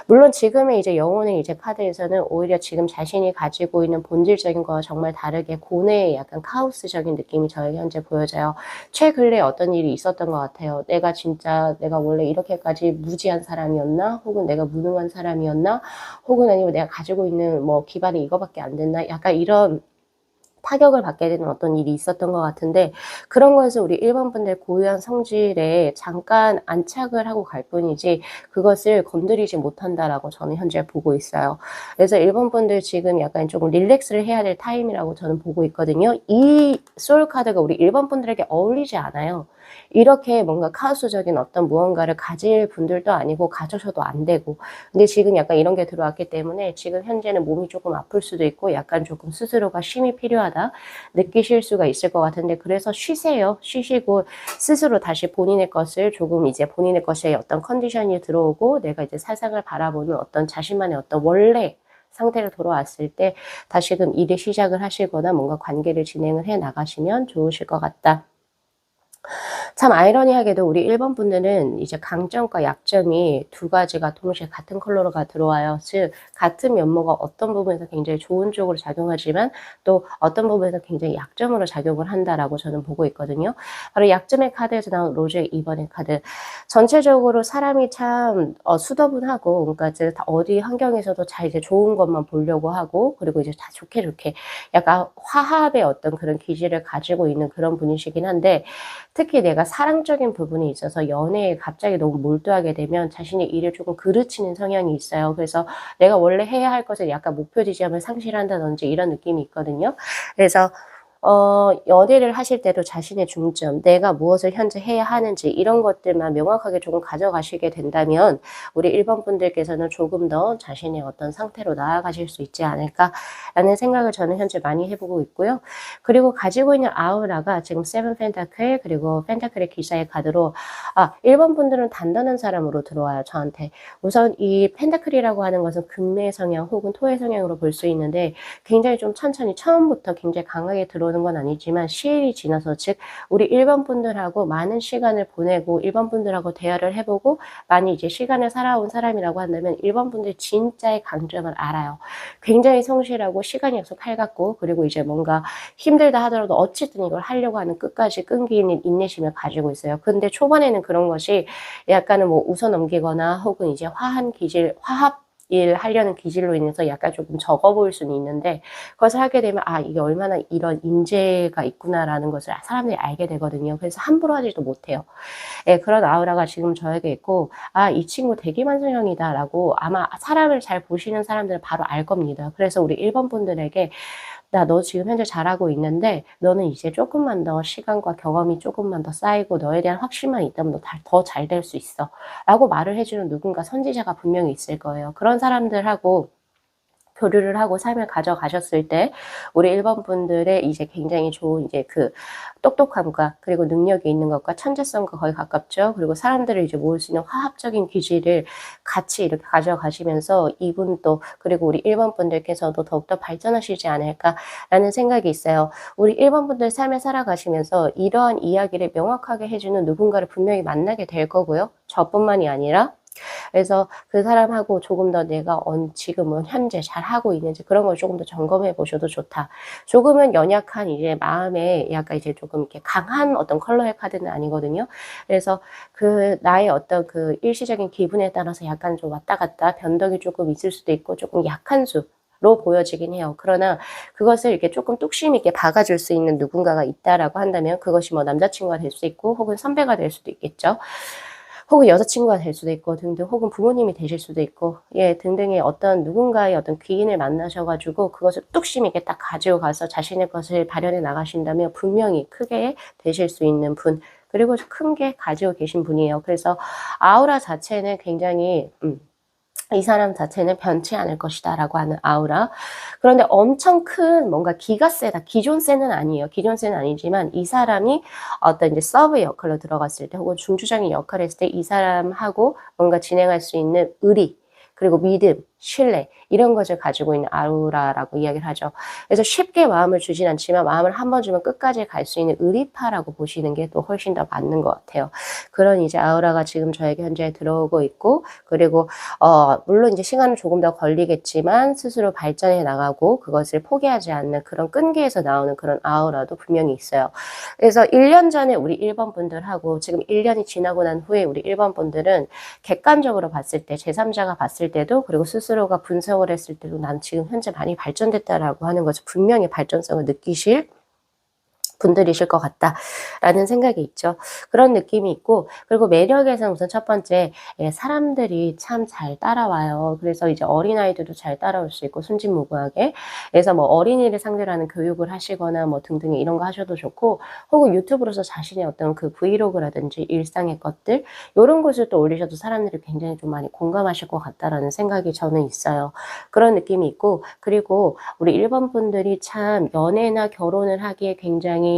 물론 지금의 이제 영혼의 이제 카드에서는 오히려 지금 자신이 가지고 있는 본질적인 거와 정말 다르게 고뇌의 약간 카오스적인 느낌이 저에게 현재 보여져요. 최근에 어떤 일이 있었던 것 같아요. 내가 원래 이렇게까지 무지한 사람이었나? 혹은 내가 무능한 사람이었나? 혹은 아니면 내가 가지고 있는 뭐 기반이 이거밖에 안 됐나? 약간 이런 타격을 받게 되는 어떤 일이 있었던 것 같은데 그런 거에서 우리 1번 분들 고유한 성질에 잠깐 안착을 하고 갈 뿐이지 그것을 건드리지 못한다라고 저는 현재 보고 있어요. 그래서 1번 분들 지금 약간 조금 릴렉스를 해야 될 타임이라고 저는 보고 있거든요. 이 소울 카드가 우리 1번 분들에게 어울리지 않아요. 이렇게 뭔가 카오스적인 어떤 무언가를 가질 분들도 아니고 가져셔도 안 되고 근데 지금 약간 이런 게 들어왔기 때문에 지금 현재는 몸이 조금 아플 수도 있고 약간 조금 스스로가 쉼이 필요하다 느끼실 수가 있을 것 같은데 그래서 쉬세요. 쉬시고 스스로 다시 본인의 것을 조금 이제 본인의 것의 어떤 컨디션이 들어오고 내가 이제 세상을 바라보는 어떤 자신만의 어떤 원래 상태로 돌아왔을 때 다시금 일을 시작을 하시거나 뭔가 관계를 진행을 해 나가시면 좋으실 것 같다. 참 아이러니하게도 우리 1번 분들은 이제 강점과 약점이 두 가지가 동시에 같은 컬러가 들어와요. 즉 같은 면모가 어떤 부분에서 굉장히 좋은 쪽으로 작용하지만 또 어떤 부분에서 굉장히 약점으로 작용을 한다라고 저는 보고 있거든요. 바로 약점의 카드에서 나온 로즈의 2번의 카드. 전체적으로 사람이 참 수더분하고 그러니까 이제 어디 환경에서도 잘 이제 좋은 것만 보려고 하고 그리고 이제 다 좋게 약간 화합의 어떤 그런 기질을 가지고 있는 그런 분이시긴 한데 특히 내가 사랑적인 부분이 있어서 연애에 갑자기 너무 몰두하게 되면 자신의 일을 조금 그르치는 성향이 있어요. 그래서 내가 원래 해야 할 것을 약간 목표 지점을 상실한다든지 이런 느낌이 있거든요. 그래서 연애를 하실 때도 자신의 중점, 내가 무엇을 현재 해야 하는지 이런 것들만 명확하게 조금 가져가시게 된다면 우리 1번 분들께서는 조금 더 자신의 어떤 상태로 나아가실 수 있지 않을까라는 생각을 저는 현재 많이 해보고 있고요. 그리고 가지고 있는 아우라가 지금 세븐 펜타클 그리고 펜타클의 기사의 카드로 1번 분들은 단단한 사람으로 들어와요, 저한테. 우선 이 펜타클이라고 하는 것은 금의 성향 혹은 토의 성향으로 볼 수 있는데 굉장히 좀 천천히 처음부터 굉장히 강하게 들어오는 건 아니지만 시일이 지나서 즉 우리 1번 분들하고 많은 시간을 보내고 1번 분들하고 대화를 해보고 많이 이제 시간을 살아온 사람이라고 한다면 1번 분들 진짜의 강점을 알아요. 굉장히 성실하고 시간이 약속 팔같고 그리고 이제 뭔가 힘들다 하더라도 어쨌든 이걸 하려고 하는 끝까지 끈기 있는 인내심을 가지고 있어요. 근데 초반에는 그런 것이 약간은 뭐 웃어넘기거나 혹은 이제 화합 일 하려는 기질로 인해서 약간 조금 적어 보일 수는 있는데 그것을 하게 되면 이게 얼마나 이런 인재가 있구나라는 것을 사람들이 알게 되거든요. 그래서 함부로 하지도 못해요. 예, 그런 아우라가 지금 저에게 있고 이 친구 대기만성형이다라고 아마 사람을 잘 보시는 사람들은 바로 알 겁니다. 그래서 우리 1번 분들에게 너 지금 현재 잘하고 있는데 너는 이제 조금만 더 시간과 경험이 조금만 더 쌓이고 너에 대한 확신만 있다면 너 더 잘 될 수 있어 라고 말을 해주는 누군가 선지자가 분명히 있을 거예요. 그런 사람들하고 교류를 하고 삶을 가져가셨을 때 우리 1번 분들의 이제 굉장히 좋은 이제 그 똑똑함과 그리고 능력이 있는 것과 천재성과 거의 가깝죠. 그리고 사람들을 이제 모을 수 있는 화합적인 기질을 같이 이렇게 가져가시면서 이분도 그리고 우리 1번 분들께서도 더욱더 발전하시지 않을까라는 생각이 있어요. 우리 1번 분들 삶을 살아가시면서 이러한 이야기를 명확하게 해주는 누군가를 분명히 만나게 될 거고요. 저뿐만이 아니라 그래서 그 사람하고 조금 더 내가 지금은 현재 잘하고 있는지 그런 걸 조금 더 점검해 보셔도 좋다. 조금은 연약한 이제 마음에 약간 이제 조금 이렇게 강한 어떤 컬러의 카드는 아니거든요. 그래서 그 나의 어떤 그 일시적인 기분에 따라서 약간 좀 왔다 갔다 변덕이 조금 있을 수도 있고 조금 약한 로 보여지긴 해요. 그러나 그것을 이렇게 조금 뚝심 있게 박아줄 수 있는 누군가가 있다라고 한다면 그것이 뭐 남자친구가 될 수 있고 혹은 선배가 될 수도 있겠죠. 혹은 여자친구가 될 수도 있고 등등 혹은 부모님이 되실 수도 있고 등등의 어떤 누군가의 어떤 귀인을 만나셔가지고 그것을 뚝심 있게 딱 가지고 가서 자신의 것을 발현해 나가신다면 분명히 크게 되실 수 있는 분 그리고 큰 게 가지고 계신 분이에요. 그래서 아우라 자체는 굉장히 이 사람 자체는 변치 않을 것이다 라고 하는 아우라. 그런데 엄청 큰 뭔가 기가 세다. 기존세는 아니에요. 기존세는 아니지만 이 사람이 어떤 이제 서브 역할로 들어갔을 때 혹은 중추적인 역할을 했을 때 이 사람하고 뭔가 진행할 수 있는 의리 그리고 믿음, 신뢰 이런 것을 가지고 있는 아우라라고 이야기를 하죠. 그래서 쉽게 마음을 주진 않지만 마음을 한 번 주면 끝까지 갈 수 있는 의리파라고 보시는 게 또 훨씬 더 맞는 것 같아요. 그런 이제 아우라가 지금 저에게 현재 들어오고 있고 그리고 물론 이제 시간은 조금 더 걸리겠지만 스스로 발전해 나가고 그것을 포기하지 않는 그런 끈기에서 나오는 그런 아우라도 분명히 있어요. 그래서 1년 전에 우리 1번 분들하고 지금 1년이 지나고 난 후에 우리 1번 분들은 객관적으로 봤을 때 제3자가 봤을 때도 그리고 스스로가 분석을 했을 때도 난 지금 현재 많이 발전됐다라고 하는 것을 분명히 발전성을 느끼실 분들이실 것 같다라는 생각이 있죠. 그런 느낌이 있고 그리고 매력에서는 우선 첫 번째 사람들이 참 잘 따라와요. 그래서 이제 어린아이들도 잘 따라올 수 있고 순진무구하게 그래서 뭐 어린이를 상대로 하는 교육을 하시거나 뭐 등등의 이런 거 하셔도 좋고 혹은 유튜브로서 자신의 어떤 그 브이로그라든지 일상의 것들 이런 것을 또 올리셔도 사람들이 굉장히 좀 많이 공감하실 것 같다라는 생각이 저는 있어요. 그런 느낌이 있고 그리고 우리 1번 분들이 참 연애나 결혼을 하기에 굉장히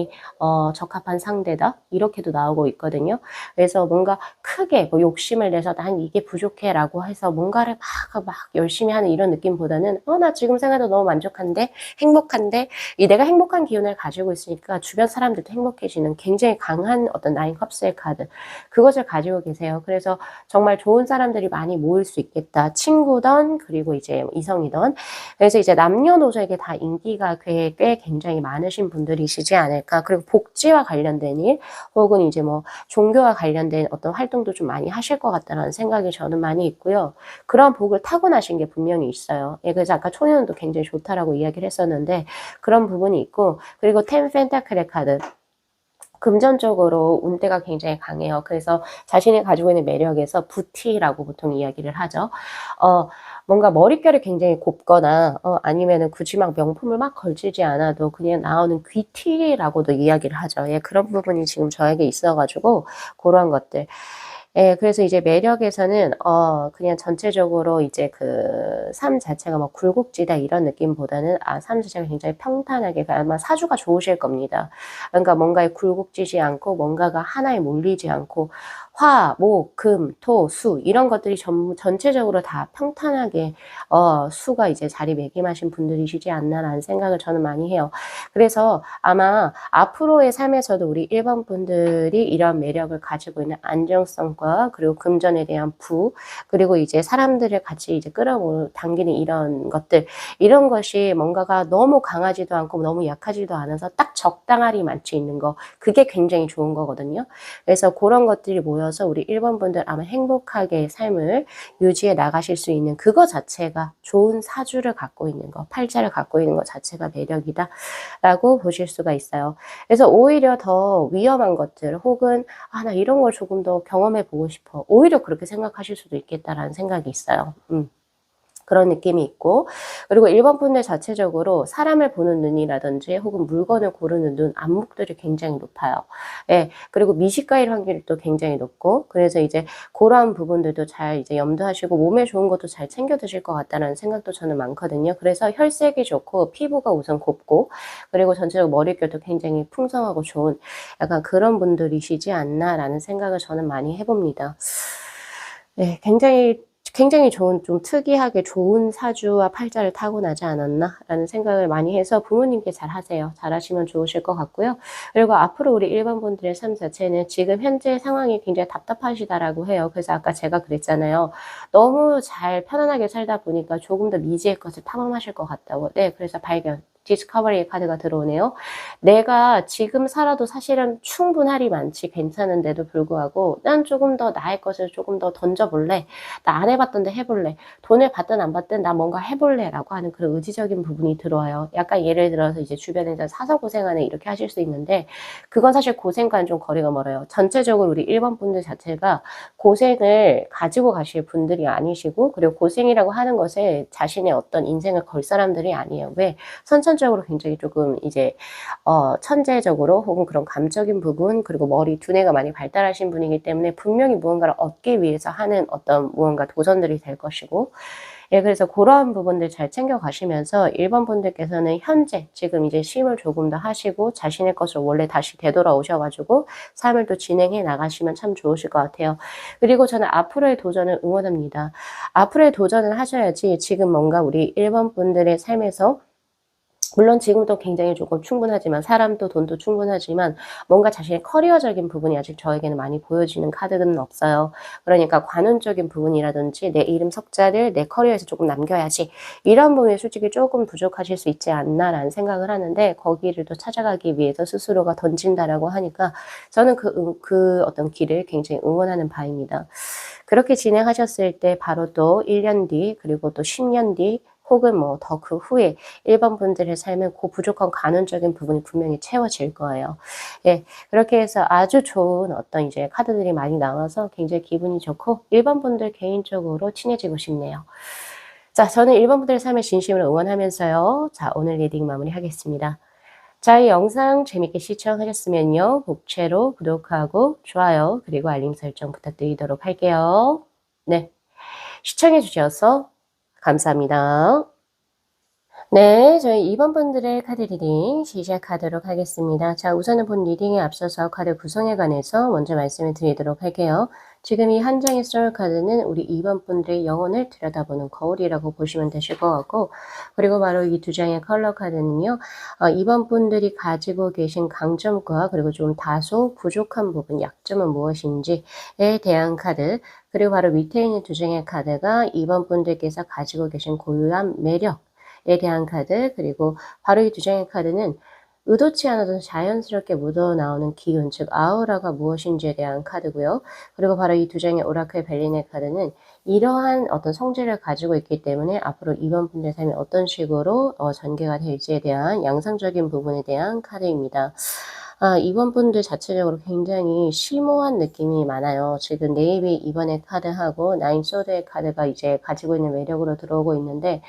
적합한 상대다 이렇게도 나오고 있거든요. 그래서 뭔가 크게 뭐 욕심을 내서 난 이게 부족해 라고 해서 뭔가를 막 열심히 하는 이런 느낌보다는 나 지금 생활도 너무 만족한데 행복한데 내가 행복한 기운을 가지고 있으니까 주변 사람들도 행복해지는 굉장히 강한 어떤 나인 컵스의 카드 그것을 가지고 계세요. 그래서 정말 좋은 사람들이 많이 모일 수 있겠다. 친구든 그리고 이제 이성이든 그래서 이제 남녀노소에게 다 인기가 꽤 굉장히 많으신 분들이시지 않을까. 그리고 복지와 관련된 일 혹은 이제 뭐 종교와 관련된 어떤 활동도 좀 많이 하실 것 같다는 생각이 저는 많이 있고요. 그런 복을 타고나신 게 분명히 있어요. 그래서 아까 초년도 굉장히 좋다라고 이야기를 했었는데 그런 부분이 있고 그리고 텐 펜타클의 카드 금전적으로 운대가 굉장히 강해요. 그래서 자신이 가지고 있는 매력에서 부티라고 보통 이야기를 하죠. 어 뭔가 머릿결이 굉장히 곱거나 아니면은 굳이 막 명품을 막 걸치지 않아도 그냥 나오는 귀티라고도 이야기를 하죠. 예, 그런 부분이 지금 저에게 있어 가지고 고런 것들. 예, 그래서 이제 매력에서는 그냥 전체적으로 이제 그 삶 자체가 뭐 굴곡지다 이런 느낌보다는 삶 자체가 굉장히 평탄하게 아마 사주가 좋으실 겁니다. 그러니까 뭔가에 굴곡지지 않고 뭔가가 하나에 몰리지 않고 화, 목, 금, 토, 수 이런 것들이 전체적으로 다 평탄하게 수가 이제 자리매김하신 분들이시지 않나라는 생각을 저는 많이 해요. 그래서 아마 앞으로의 삶에서도 우리 1번 분들이 이런 매력을 가지고 있는 안정성과 그리고 금전에 대한 그리고 이제 사람들을 같이 이제 당기는 이런 것들, 이런 것이 뭔가가 너무 강하지도 않고 너무 약하지도 않아서 딱 적당하리 맞춰 있는 거, 그게 굉장히 좋은 거거든요. 그래서 그런 것들이 모여서 우리 1번 분들 아마 행복하게 삶을 유지해 나가실 수 있는 그거 자체가 좋은 사주를 갖고 있는 거, 팔자를 갖고 있는 것 자체가 매력이다 라고 보실 수가 있어요. 그래서 오히려 더 위험한 것들 혹은 '아 나 이런 걸 조금 더 경험해 보고 싶어.' 오히려 그렇게 생각하실 수도 있겠다라는 생각이 있어요. 그런 느낌이 있고, 그리고 1번 분들 자체적으로 사람을 보는 눈이라든지 혹은 물건을 고르는 눈, 안목들이 굉장히 높아요. 예. 그리고 미식가일 확률이 또 굉장히 높고, 그래서 이제 고러한 부분들도 잘 이제 염두하시고 몸에 좋은 것도 잘 챙겨 드실 것 같다는 생각도 저는 많거든요. 그래서 혈색이 좋고 피부가 우선 곱고 그리고 전체적으로 머릿결도 굉장히 풍성하고 좋은 약간 그런 분들이시지 않나라는 생각을 저는 많이 해 봅니다. 네. 굉장히 좋은 좀 특이하게 좋은 사주와 팔자를 타고나지 않았나라는 생각을 많이 해서 부모님께 잘하세요. 잘하시면 좋으실 것 같고요. 그리고 앞으로 우리 1번 분들의 삶 자체는 지금 현재 상황이 굉장히 답답하시다라고 해요. 그래서 아까 제가 그랬잖아요. 너무 잘 편안하게 살다 보니까 조금 더 미지의 것을 탐험하실 것 같다고. 네. 그래서 발견. 디스커버리의 카드가 들어오네요. 내가 지금 살아도 사실은 충분하리 많지 괜찮은데도 불구하고 '난 조금 더 나의 것을 조금 더 던져 볼래. 나 안 해 봤던데 해 볼래. 돈을 받든 안 받든 나 뭔가 해 볼래.'라고 하는 그런 의지적인 부분이 들어와요. 약간 예를 들어서 이제 주변에서 '사서 고생하네.' 이렇게 하실 수 있는데 그건 사실 고생과는 좀 거리가 멀어요. 전체적으로 우리 1번 분들 자체가 고생을 가지고 가실 분들이 아니시고, 그리고 고생이라고 하는 것에 자신의 어떤 인생을 걸 사람들이 아니에요. 왜? 선천적으로 굉장히 조금 이제 천재적으로 혹은 그런 감적인 부분 그리고 머리 두뇌가 많이 발달하신 분이기 때문에 분명히 무언가를 얻기 위해서 하는 어떤 무언가 도전들이 될 것이고, 예, 그래서 고러한 부분들 잘 챙겨 가시면서 1번 분들께서는 현재 지금 이제 쉼을 조금 더 하시고 자신의 것을 원래 다시 되돌아오셔 가지고 삶을 또 진행해 나가시면 참 좋으실 것 같아요. 그리고 저는 앞으로의 도전을 응원합니다. 앞으로의 도전을 하셔야지 지금 뭔가 우리 1번 분들의 삶에서 물론 지금도 굉장히 조금 충분하지만 사람도 돈도 충분하지만 뭔가 자신의 커리어적인 부분이 아직 저에게는 많이 보여지는 카드는 없어요. 그러니까 관운적인 부분이라든지 '내 이름 석자를 내 커리어에서 조금 남겨야지.' 이런 부분이 솔직히 조금 부족하실 수 있지 않나라는 생각을 하는데, 거기를 또 찾아가기 위해서 스스로가 던진다라고 하니까 저는 그 어떤 길을 굉장히 응원하는 바입니다. 그렇게 진행하셨을 때 바로 또 1년 뒤 그리고 또 10년 뒤 혹은 뭐 더 그 후에 1번 분들의 삶은 그 부족한 간헐적인 부분이 분명히 채워질 거예요. 예. 그렇게 해서 아주 좋은 어떤 이제 카드들이 많이 나와서 굉장히 기분이 좋고 1번 분들 개인적으로 친해지고 싶네요. 자, 저는 1번 분들의 삶을 진심으로 응원하면서요. 자, 오늘 리딩 마무리하겠습니다. 자, 이 영상 재밌게 시청하셨으면요. 복채로 구독하고 좋아요 그리고 알림 설정 부탁드리도록 할게요. 네. 시청해 주셔서 감사합니다. 네, 저희 2번 분들의 카드 리딩 시작하도록 하겠습니다. 자, 우선은 본 리딩에 앞서서 카드 구성에 관해서 먼저 말씀을 드리도록 할게요. 지금 이 한 장의 소울 카드는 우리 2번 분들의 영혼을 들여다보는 거울이라고 보시면 되실 것 같고, 그리고 바로 이 두 장의 컬러 카드는요, 2번 분들이 가지고 계신 강점과 그리고 좀 다소 부족한 부분, 약점은 무엇인지에 대한 카드, 그리고 바로 밑에 있는 두 장의 카드가 2번 분들께서 가지고 계신 고유한 매력, 에 대한 카드, 그리고 바로 이 두 장의 카드는 의도치 않아도 자연스럽게 묻어나오는 기운, 즉 아우라가 무엇인지에 대한 카드고요. 그리고 바로 이 두 장의 오라클 벨린의 카드는 이러한 어떤 성질을 가지고 있기 때문에 앞으로 이번 분들의 삶이 어떤 식으로 전개가 될지에 대한 양상적인 부분에 대한 카드입니다. 이번 분들 자체적으로 굉장히 심오한 느낌이 많아요. 지금 네이비 2번의 카드하고 나인 소드의 카드가 이제 가지고 있는 매력으로 들어오고 있는데,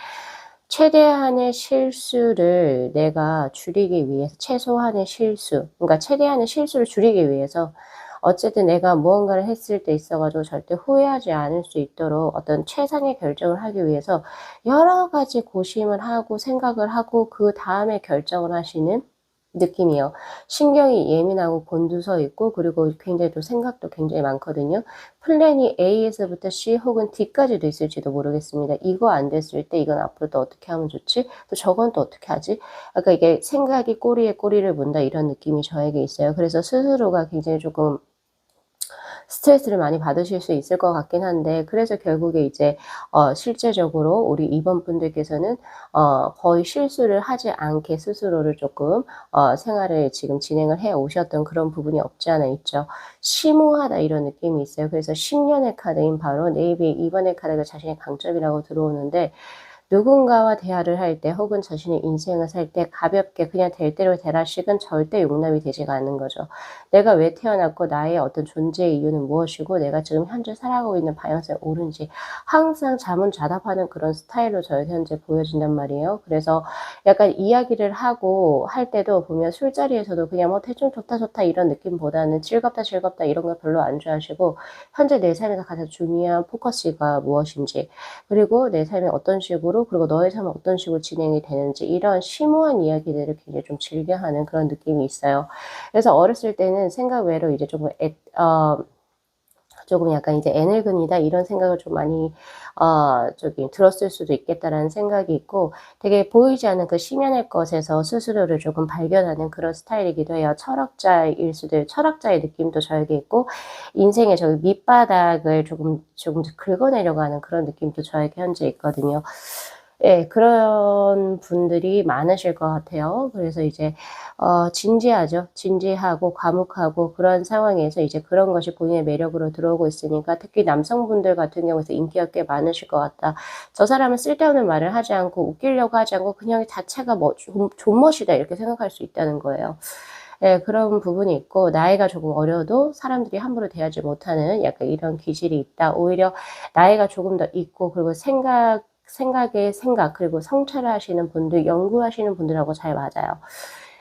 최대한의 실수를 내가 줄이기 위해서, 최소한의 실수, 그러니까 최대한의 실수를 줄이기 위해서 어쨌든 내가 무언가를 했을 때 있어 가지고 절대 후회하지 않을 수 있도록 어떤 최상의 결정을 하기 위해서 여러 가지 고심을 하고 생각을 하고 그다음에 결정을 하시는 느낌이에요. 신경이 예민하고 곤두서 있고, 그리고 굉장히 또 생각도 굉장히 많거든요. 플랜이 A에서부터 C 혹은 D까지도 있을지도 모르겠습니다. 이거 안 됐을 때 이건 앞으로 또 어떻게 하면 좋지? 또 저건 또 어떻게 하지? 아까 이게 생각이 꼬리에 꼬리를 문다, 이런 느낌이 저에게 있어요. 그래서 스스로가 굉장히 조금 스트레스를 많이 받으실 수 있을 것 같긴 한데, 그래서 결국에 이제 실제적으로 우리 2번 분들께서는 거의 실수를 하지 않게 스스로를 조금 생활을 지금 진행을 해 오셨던 그런 부분이 없지 않아 있죠. 심오하다, 이런 느낌이 있어요. 그래서 10년의 카드인 바로 네이비 2번의 카드가 자신의 강점이라고 들어오는데, 누군가와 대화를 할 때 혹은 자신의 인생을 살 때 가볍게 그냥 될 대로 되라식은 절대 용납이 되지가 않는 거죠. 내가 왜 태어났고 나의 어떤 존재의 이유는 무엇이고 내가 지금 현재 살아가고 있는 방향성이 옳은지 항상 자문자답하는 그런 스타일로 저에게 현재 보여진단 말이에요. 그래서 약간 이야기를 하고 할 때도 보면 술자리에서도 그냥 뭐 대충 좋다 좋다 이런 느낌보다는 즐겁다 즐겁다 이런 거 별로 안 좋아하시고, 현재 내 삶에서 가장 중요한 포커스가 무엇인지, 그리고 내 삶이 어떤 식으로, 그리고 너의 삶은 어떤 식으로 진행이 되는지, 이런 심오한 이야기들을 굉장히 좀 즐겨하는 그런 느낌이 있어요. 그래서 어렸을 때는 생각 외로 이제 조금 약간 이제 '애늙은이다.' 이런 생각을 좀 많이 들었을 수도 있겠다라는 생각이 있고, 되게 보이지 않는 그 심연의 것에서 스스로를 조금 발견하는 그런 스타일이기도 해요. 철학자의 느낌도 저에게 있고, 인생의 저기 밑바닥을 조금 긁어내려고 하는 그런 느낌도 저에게 현재 있거든요. 예. 그런 분들이 많으실 것 같아요. 그래서 이제 진지하죠. 진지하고 과묵하고 그런 상황에서 이제 그런 것이 본인의 매력으로 들어오고 있으니까, 특히 남성분들 같은 경우에서 인기가 꽤 많으실 것 같다. 저 사람은 쓸데없는 말을 하지 않고 웃기려고 하지 않고 그냥 자체가 뭐 존멋이다, 이렇게 생각할 수 있다는 거예요. 예. 그런 부분이 있고, 나이가 조금 어려도 사람들이 함부로 대하지 못하는 약간 이런 기질이 있다. 오히려 나이가 조금 더 있고, 그리고 생각의 생각, 그리고 성찰을 하시는 분들, 연구하시는 분들하고 잘 맞아요.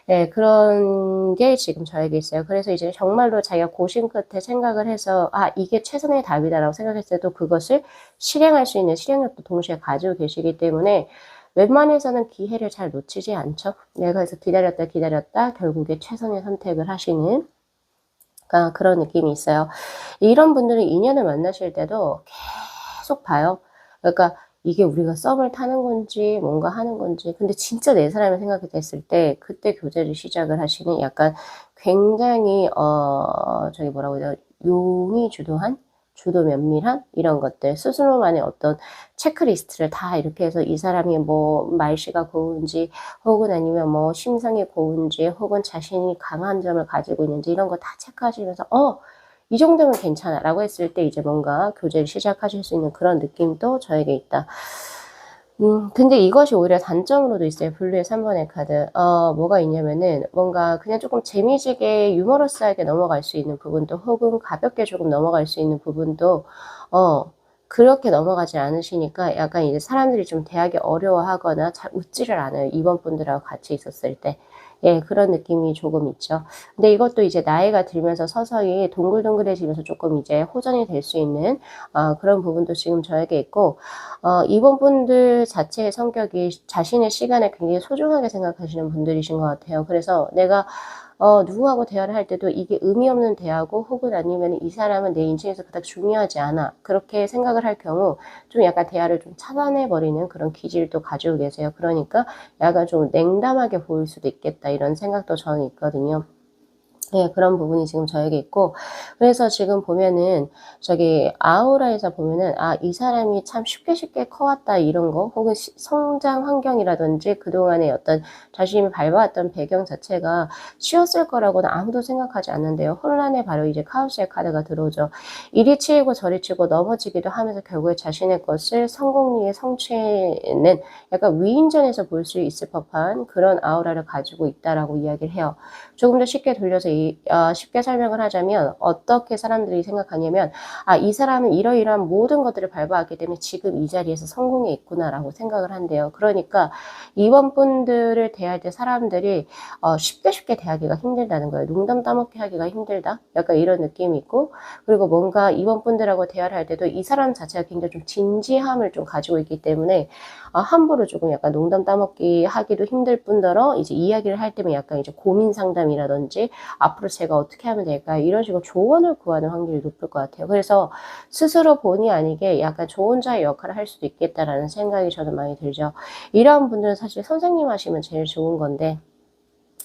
예. 그런 게 지금 저에게 있어요. 그래서 이제 정말로 자기가 고심 끝에 생각을 해서 '아 이게 최선의 답이다.'라고 생각했을 때도 그것을 실행할 수 있는 실행력도 동시에 가지고 계시기 때문에 웬만해서는 기회를 잘 놓치지 않죠. 네. 그래서 기다렸다 기다렸다 결국에 최선의 선택을 하시는 그런 느낌이 있어요. 이런 분들은 인연을 만나실 때도 계속 봐요. 그러니까 이게 우리가 썸을 타는 건지 뭔가 하는 건지, 근데 진짜 내 사람을 생각했을 때 그때 교제를 시작을 하시는, 약간 굉장히 뭐라고 해야 되나, 용이 주도한, 주도 면밀한 이런 것들, 스스로만의 어떤 체크리스트를 다 이렇게 해서 이 사람이 뭐 말씨가 고운지 혹은 아니면 뭐 심성이 고운지 혹은 자신이 강한 점을 가지고 있는지 이런 거 다 체크하시면서 이 정도면 괜찮아라고 했을 때 이제 뭔가 교제를 시작하실 수 있는 그런 느낌도 저에게 있다. 근데 이것이 오히려 단점으로도 있어요. 블루의 3 번의 카드. 뭐가 있냐면은 뭔가 그냥 쪼끔 재미지게 유머러스하게 넘어갈 수 있는 부분도 혹은 가볍게 조금 넘어갈 수 있는 부분도 그렇게 넘어가지 않으시니까 약간 이제 사람들이 좀 대하기 어려워하거나 잘 웃지를 않아요, 이번 분들하고 같이 있었을 때. 예. 그런 느낌이 조금 있죠. 근데 이것도 이제 나이가 들면서 서서히 동글동글해지면서 쪼끔 이제 호전이 될 수 있는 그런 부분도 지금 저에게 있고, 이번 분들 자체의 성격이 자신의 시간을 굉장히 소중하게 생각하시는 분들이신 것 같아요. 그래서 내가 누구하고 대화를 할 때도 이게 의미 없는 대화고 혹은 아니면은 '이 사람은 내 인생에서 그닥 중요하지 않아.' 그렇게 생각을 할 경우 좀 약간 대화를 좀 차단해 버리는 그런 기질도 가지고 계세요. 그러니까 약간 좀 '냉담하게 보일 수도 있겠다.' 이런 생각도 저는 있거든요. 네, 그런 부분이 지금 저에게 있고, 그래서 지금 보면은 저기 아우라에서 보면은 이 사람이 참 쉽게 쉽게 커왔다 이런 거, 혹은 성장 환경이라든지 그동안의 어떤 자신이 밟아왔던 배경 자체가 쉬웠을 거라고는 아무도 생각하지 않는데요. 혼란에 바로 이제 카오스의 카드가 들어오죠. 이리 치이고 저리 치고 넘어지기도 하면서 결국에 자신의 것을 성공리에 성취는 약간 위인전에서 볼 수 있을 법한 그런 아우라를 가지고 있다라고 이야기를 해요. 조금 더 쉽게 돌려서 쉽게 설명을 하자면 어떻게 사람들이 생각하냐면 이 사람은 이러이러한 모든 것들을 밟아왔기 때문에 지금 이 자리에서 성공해 있구나라고 생각을 한대요. 그러니까 이번 분들을 대할 때 사람들이 쉽게 쉽게 대하기가 힘들다는 거예요. 농담 따먹기 하기가 힘들다? 약간 이런 느낌이 있고, 그리고 뭔가 이번 분들하고 대화를 할 때도 이 사람 자체가 굉장히 좀 진지함을 좀 가지고 있기 때문에 함부로 조금 약간 농담 따먹기 하기도 힘들 뿐더러 이제 이야기를 할 때면 약간 이제 고민 상담이라든지 앞으로 제가 어떻게 하면 될까요? 이런 식으로 조언을 구하는 확률이 높을 것 같아요. 그래서 스스로 본의 아니게 약간 조언자의 역할을 할 수도 있겠다라는 생각이 저는 많이 들죠. 이런 분들은 사실 선생님 하시면 제일 좋은 건데,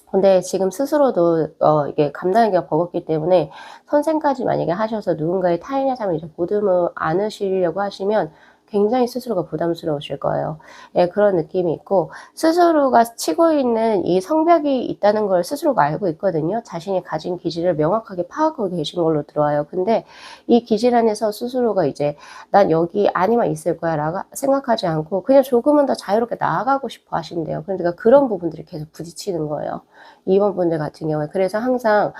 근데 지금 스스로도 이게 감당하기가 버겁기 때문에 선생까지 만약에 하셔서 누군가의 타인의 삶을 이제 보듬어 안으시려고 하시면 굉장히 스스로가 부담스러우실 거예요. 예, 그런 느낌이 있고, 스스로가 치고 있는 이 성벽이 있다는 걸 스스로가 알고 있거든요. 자신이 가진 기질을 명확하게 파악하고 계신 걸로 들어와요. 근데 이 기질 안에서 스스로가 이제 '난 여기 안에만 있을 거야.'라고 생각하지 않고 그냥 조금은 더 자유롭게 나아가고 싶어 하신대요. 그러니까 그런 부분들이 계속 부딪히는 거예요. 임원분들 같은 경우에. 그래서 항상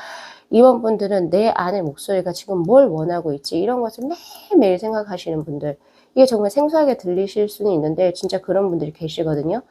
임원분들은 내 안의 목소리가 지금 뭘 원하고 있지 이런 것을 매일매일 생각하시는 분들, 이게 정말 생소하게 들리실 수는 있는데 진짜 그런 분들이 계시거든요.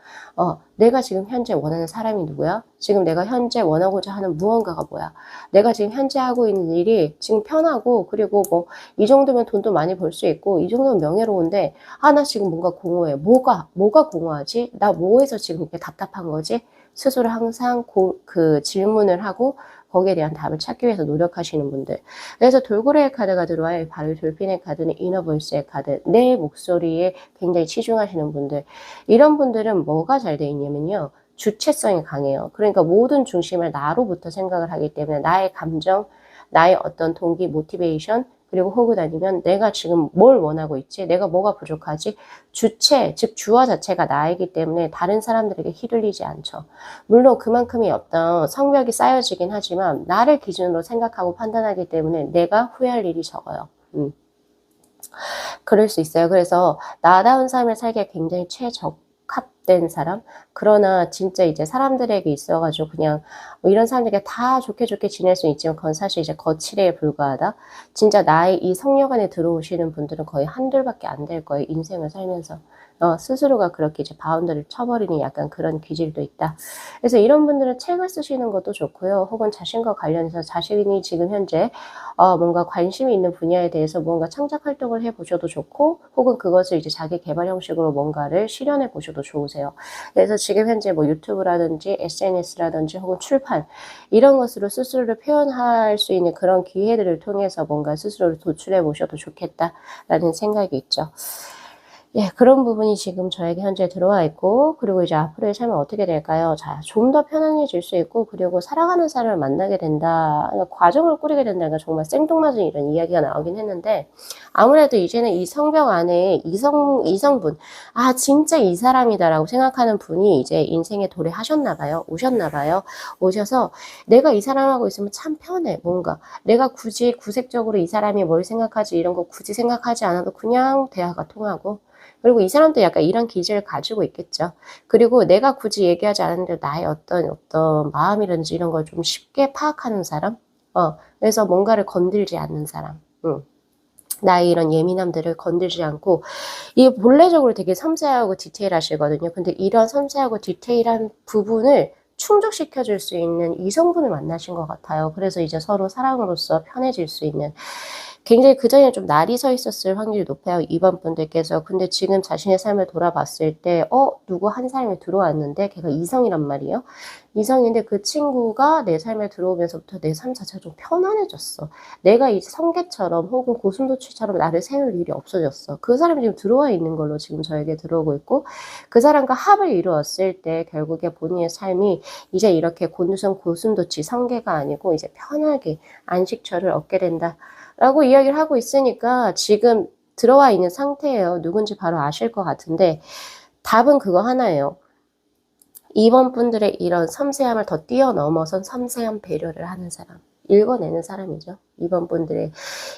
내가 지금 현재 원하는 사람이 누구야? 지금 내가 현재 원하고자 하는 무언가가 뭐야? 내가 지금 현재 하고 있는 일이 지금 편하고, 그리고 뭐 이 정도면 돈도 많이 벌 수 있고 이 정도면 명예로운데 나 지금 뭔가 공허해. 뭐가 공허하지? 나 뭐에서 지금 이렇게 답답한 거지? 스스로 항상 그 질문을 하고 거기에 대한 답을 찾기 위해서 노력하시는 분들. 그래서 돌고래의 카드가 들어와요. 바로 돌핀의 카드는 이너보이스의 카드. 내 목소리에 굉장히 치중하시는 분들. 이런 분들은 뭐가 잘 돼 있냐면요. 주체성이 강해요. 그러니까 모든 중심을 나로부터 생각을 하기 때문에 나의 감정, 나의 어떤 동기, 모티베이션, 그리고 혹은 아니면 내가 지금 뭘 원하고 있지? 내가 뭐가 부족하지? 주체, 즉 주어 자체가 나이기 때문에 다른 사람들에게 휘둘리지 않죠. 물론 그만큼의 어떤 성벽이 쌓여지긴 하지만 나를 기준으로 생각하고 판단하기 때문에 내가 후회할 일이 적어요. 그럴 수 있어요. 그래서 나다운 삶을 살기에 굉장히 최적합된 사람? 그러나 진짜 이제 사람들에게 있어 가지고 그냥 이런 사람들에게 다 좋게 좋게 지낼 수는 있지만 그건 사실 이제 거칠에 불과하다. 진짜 나의 이 성역 안에 들어오시는 분들은 거의 한둘 밖에 안 될 거예요, 인생을 살면서. 스스로가 그렇게 이제 바운더리를 쳐버리는 약간 그런 기질도 있다. 그래서 이런 분들은 책을 쓰시는 것도 좋고요. 혹은 자신과 관련해서 자신이 지금 현재 뭔가 관심이 있는 분야에 대해서 뭔가 창작 활동을 해 보셔도 좋고, 혹은 그것을 이제 자기 계발 형식으로 뭔가를 실현해 보셔도 좋으세요. 그래서 지금 현재 뭐 유튜브라든지 SNS라든지 혹은 출판, 이런 것으로 스스로를 표현할 수 있는 그런 기회들을 통해서 뭔가 스스로를 도출해 보셔도 좋겠다라는 생각이 있죠. 예, 그런 부분이 지금 저에게 현재 들어와 있고, 그리고 이제 앞으로의 삶은 어떻게 될까요? 자, 좀 더 편안해질 수 있고, 그리고 사랑하는 사람을 만나게 된다. 그러니까 과정을 꾸리게 된다니까 정말 생뚱맞은 이런 이야기가 나오긴 했는데, 아무래도 이제는 이 성벽 안에 이성분, 진짜 이 사람이다라고 생각하는 분이 이제 인생에 도래하셨나 봐요. 오셨나 봐요. 오셔서 내가 이 사람하고 있으면 참 편해. 뭔가 내가 굳이 구색적으로 이 사람이 뭘 생각하지 이런 거 굳이 생각하지 않아도 그냥 대화가 통하고, 그리고 이 사람도 약간 이런 기질을 가지고 있겠죠. 그리고 내가 굳이 얘기하지 않았는데 나의 어떤 마음이라든지 이런 걸 좀 쉽게 파악하는 사람? 그래서 뭔가를 건들지 않는 사람. 나의 이런 예민함들을 건들지 않고, 이 본래적으로 되게 섬세하고 디테일하시거든요. 근데 이런 섬세하고 디테일한 부분을 충족시켜 줄 수 있는 이성분을 만나신 것 같아요. 그래서 이제 서로 사랑으로서 편해질 수 있는 굉장히 그전에 좀 날이 서 있었을 확률이 높아요, 2번 분들께서. 근데 지금 자신의 삶을 돌아봤을 때 누구 한 사람이 들어왔는데 걔가 이성이란 말이에요. 이성인데 그 친구가 내 삶에 들어오면서부터 내 삶 자체가 좀 편안해졌어. 내가 이제 성게처럼 혹은 고슴도치처럼 나를 세울 일이 없어졌어. 그 사람이 지금 들어와 있는 걸로 지금 저에게 들어오고 있고, 그 사람과 합을 이루었을 때 결국에 본인의 삶이 이제 이렇게 곤두선 고슴도치 성게가 아니고 이제 편하게 안식처를 얻게 된다라고 이야기를 하고 있으니까 지금 들어와 있는 상태예요. 누군지 바로 아실 것 같은데 답은 그거 하나예요. 2번 분들의 이런 섬세함을 더 뛰어넘어선 섬세한 배려를 하는 사람, 읽어내는 사람이죠. 2번 분들의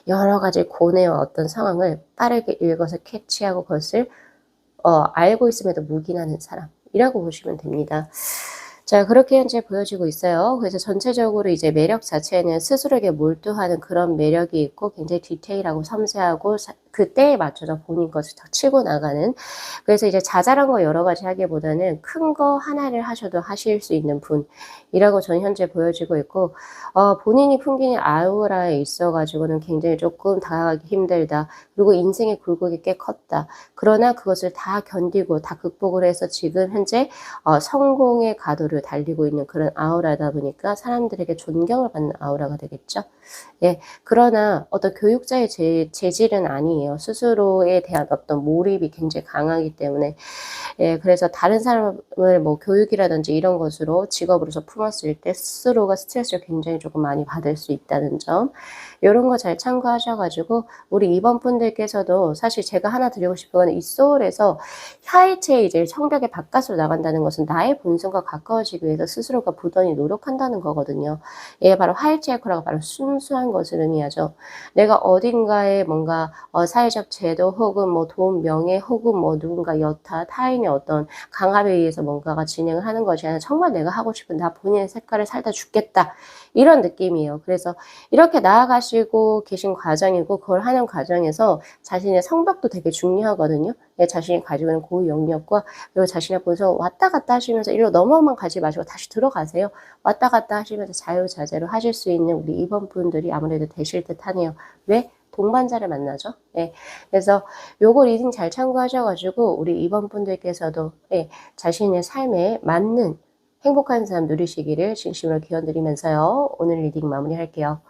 여러 가지 고뇌와 어떤 상황을 빠르게 읽어서 캐치하고 그것을 알고 있음에도 묵인하는 사람이라고 보시면 됩니다. 자, 그렇게 현재 보여지고 있어요. 그래서 전체적으로 이제 매력 자체는 스스로에게 몰두하는 그런 매력이 있고 굉장히 디테일하고 섬세하고 그때에 맞춰서 본인 것을 더 치고 나가는, 그래서 이제 자잘한 거 여러 가지 하기보다는 큰 거 하나를 하셔도 하실 수 있는 분이라고 저는 현재 보여지고 있고, 본인이 풍기는 아우라에 있어가지고는 굉장히 조금 다가가기 힘들다. 그리고 인생의 굴곡이 꽤 컸다. 그러나 그것을 다 견디고 다 극복을 해서 지금 현재 성공의 가도를 달리고 있는 그런 아우라다 보니까 사람들에게 존경을 받는 아우라가 되겠죠. 예, 그러나 어떤 교육자의 재질은 아니에요. 스스로에 대한 어떤 몰입이 굉장히 강하기 때문에. 예, 그래서 다른 사람을 뭐 교육이라든지 이런 것으로 직업으로서 품었을 때 스스로가 스트레스를 굉장히 조금 많이 받을 수 있다는 점, 이런 거 잘 참고하셔가지고 우리 2번 분들께서도 사실 제가 하나 드리고 싶은 건 이 소울에서 하이체의 이제 성벽의 바깥으로 나간다는 것은 나의 본성과 가까워지기 위해서 스스로가 부단히 노력한다는 거거든요. 예, 바로 하이체크라고 바로 순수한 것을 의미하죠. 내가 어딘가에 뭔가 사회적 제도 혹은 뭐 돈, 명예 혹은 뭐 누군가 여타 타인의 어떤 강압에 의해서 뭔가가 진행을 하는 것이 아니라 정말 내가 하고 싶은 나 본인의 색깔을 살다 죽겠다, 이런 느낌이에요. 그래서 이렇게 나아가시고 계신 과정이고, 그걸 하는 과정에서 자신의 성벽도 되게 중요하거든요. 자신이 가지고 있는 고유 영역과 그리고 자신의 본성 왔다 갔다 하시면서 이리로 넘어만 가지 마시고 다시 들어가세요. 왔다 갔다 하시면서 자유자재로 하실 수 있는 우리 2번 분들이 아무래도 되실 듯 하네요. 왜? 동반자를 만나죠. 예. 그래서 요거 리딩 잘 참고하셔가지고 우리 2번 분들께서도 자신의 삶에 맞는 행복한 삶 누리시기를 진심으로 기원드리면서요, 오늘 리딩 마무리할게요.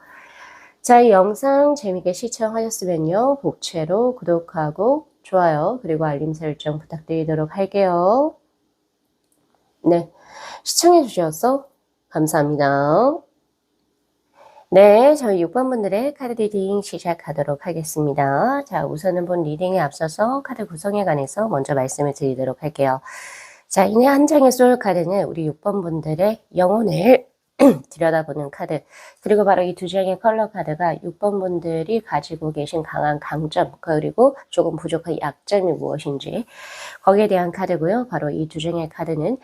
자, 이 영상 재밌게 시청하셨으면요, 복채로 구독하고 좋아요 그리고 알림 설정 부탁드리도록 할게요. 네, 시청해 주셔서 감사합니다. 네, 저희 6번 분들의 카드 리딩 시작하도록 하겠습니다. 자, 우선은 본 리딩에 앞서서 카드 구성에 관해서 먼저 말씀을 드리도록 할게요. 자, 이내 한 장의 소울 카드는 우리 6번 분들의 영혼을 들여다보는 카드, 그리고 바로 이 두 장의 컬러 카드가 6번 분들이 가지고 계신 강한 강점, 그리고 조금 부족한 약점이 무엇인지 거기에 대한 카드고요. 바로 이 두 장의 카드는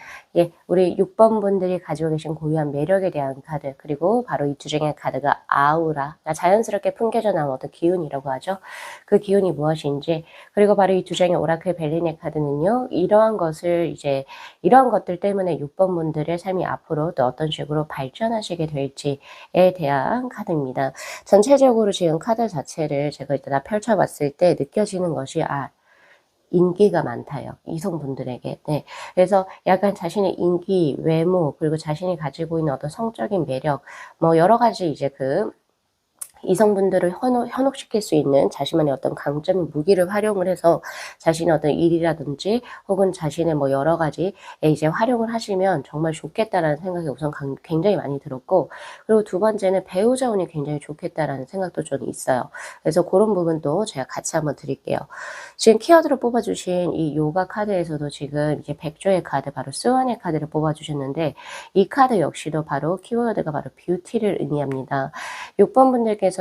우리 6번 분들이 가지고 계신 고유한 매력에 대한 카드, 그리고 바로 이 두 장의 카드가 아우라, 자연스럽게 풍겨져 나온 어떤 기운이라고 하죠. 그 기운이 무엇인지, 그리고 바로 이 두 장의 오라클 벨리네 카드는요, 이러한 것들 때문에 6번 분들의 삶이 앞으로 또 어떤 식으로 발전하시게 될지에 대한 카드입니다. 전체적으로 지금 카드 자체를 제가 일단 다 펼쳐봤을 때 느껴지는 것이 인기가 많다요. 이성분들에게. 네. 그래서 약간 자신의 인기, 외모, 그리고 자신이 가지고 있는 어떤 성적인 매력, 뭐 여러 가지 이제 이성분들을 현혹시킬 수 있는 자신만의 어떤 강점인 무기를 활용을 해서 자신의 어떤 일이라든지 혹은 자신의 뭐 여러 가지에 이제 활용을 하시면 정말 좋겠다라는 생각이 우선 굉장히 많이 들었고, 그리고 두 번째는 배우자 운이 굉장히 좋겠다라는 생각도 좀 있어요. 그래서 그런 부분도 제가 같이 한번 드릴게요. 지금 키워드로 뽑아주신 이 요가 카드에서도 지금 이제 백조의 카드, 바로 스완의 카드를 뽑아주셨는데, 이 카드 역시도 바로 키워드가 바로 뷰티를 의미합니다. 6번 분들께서는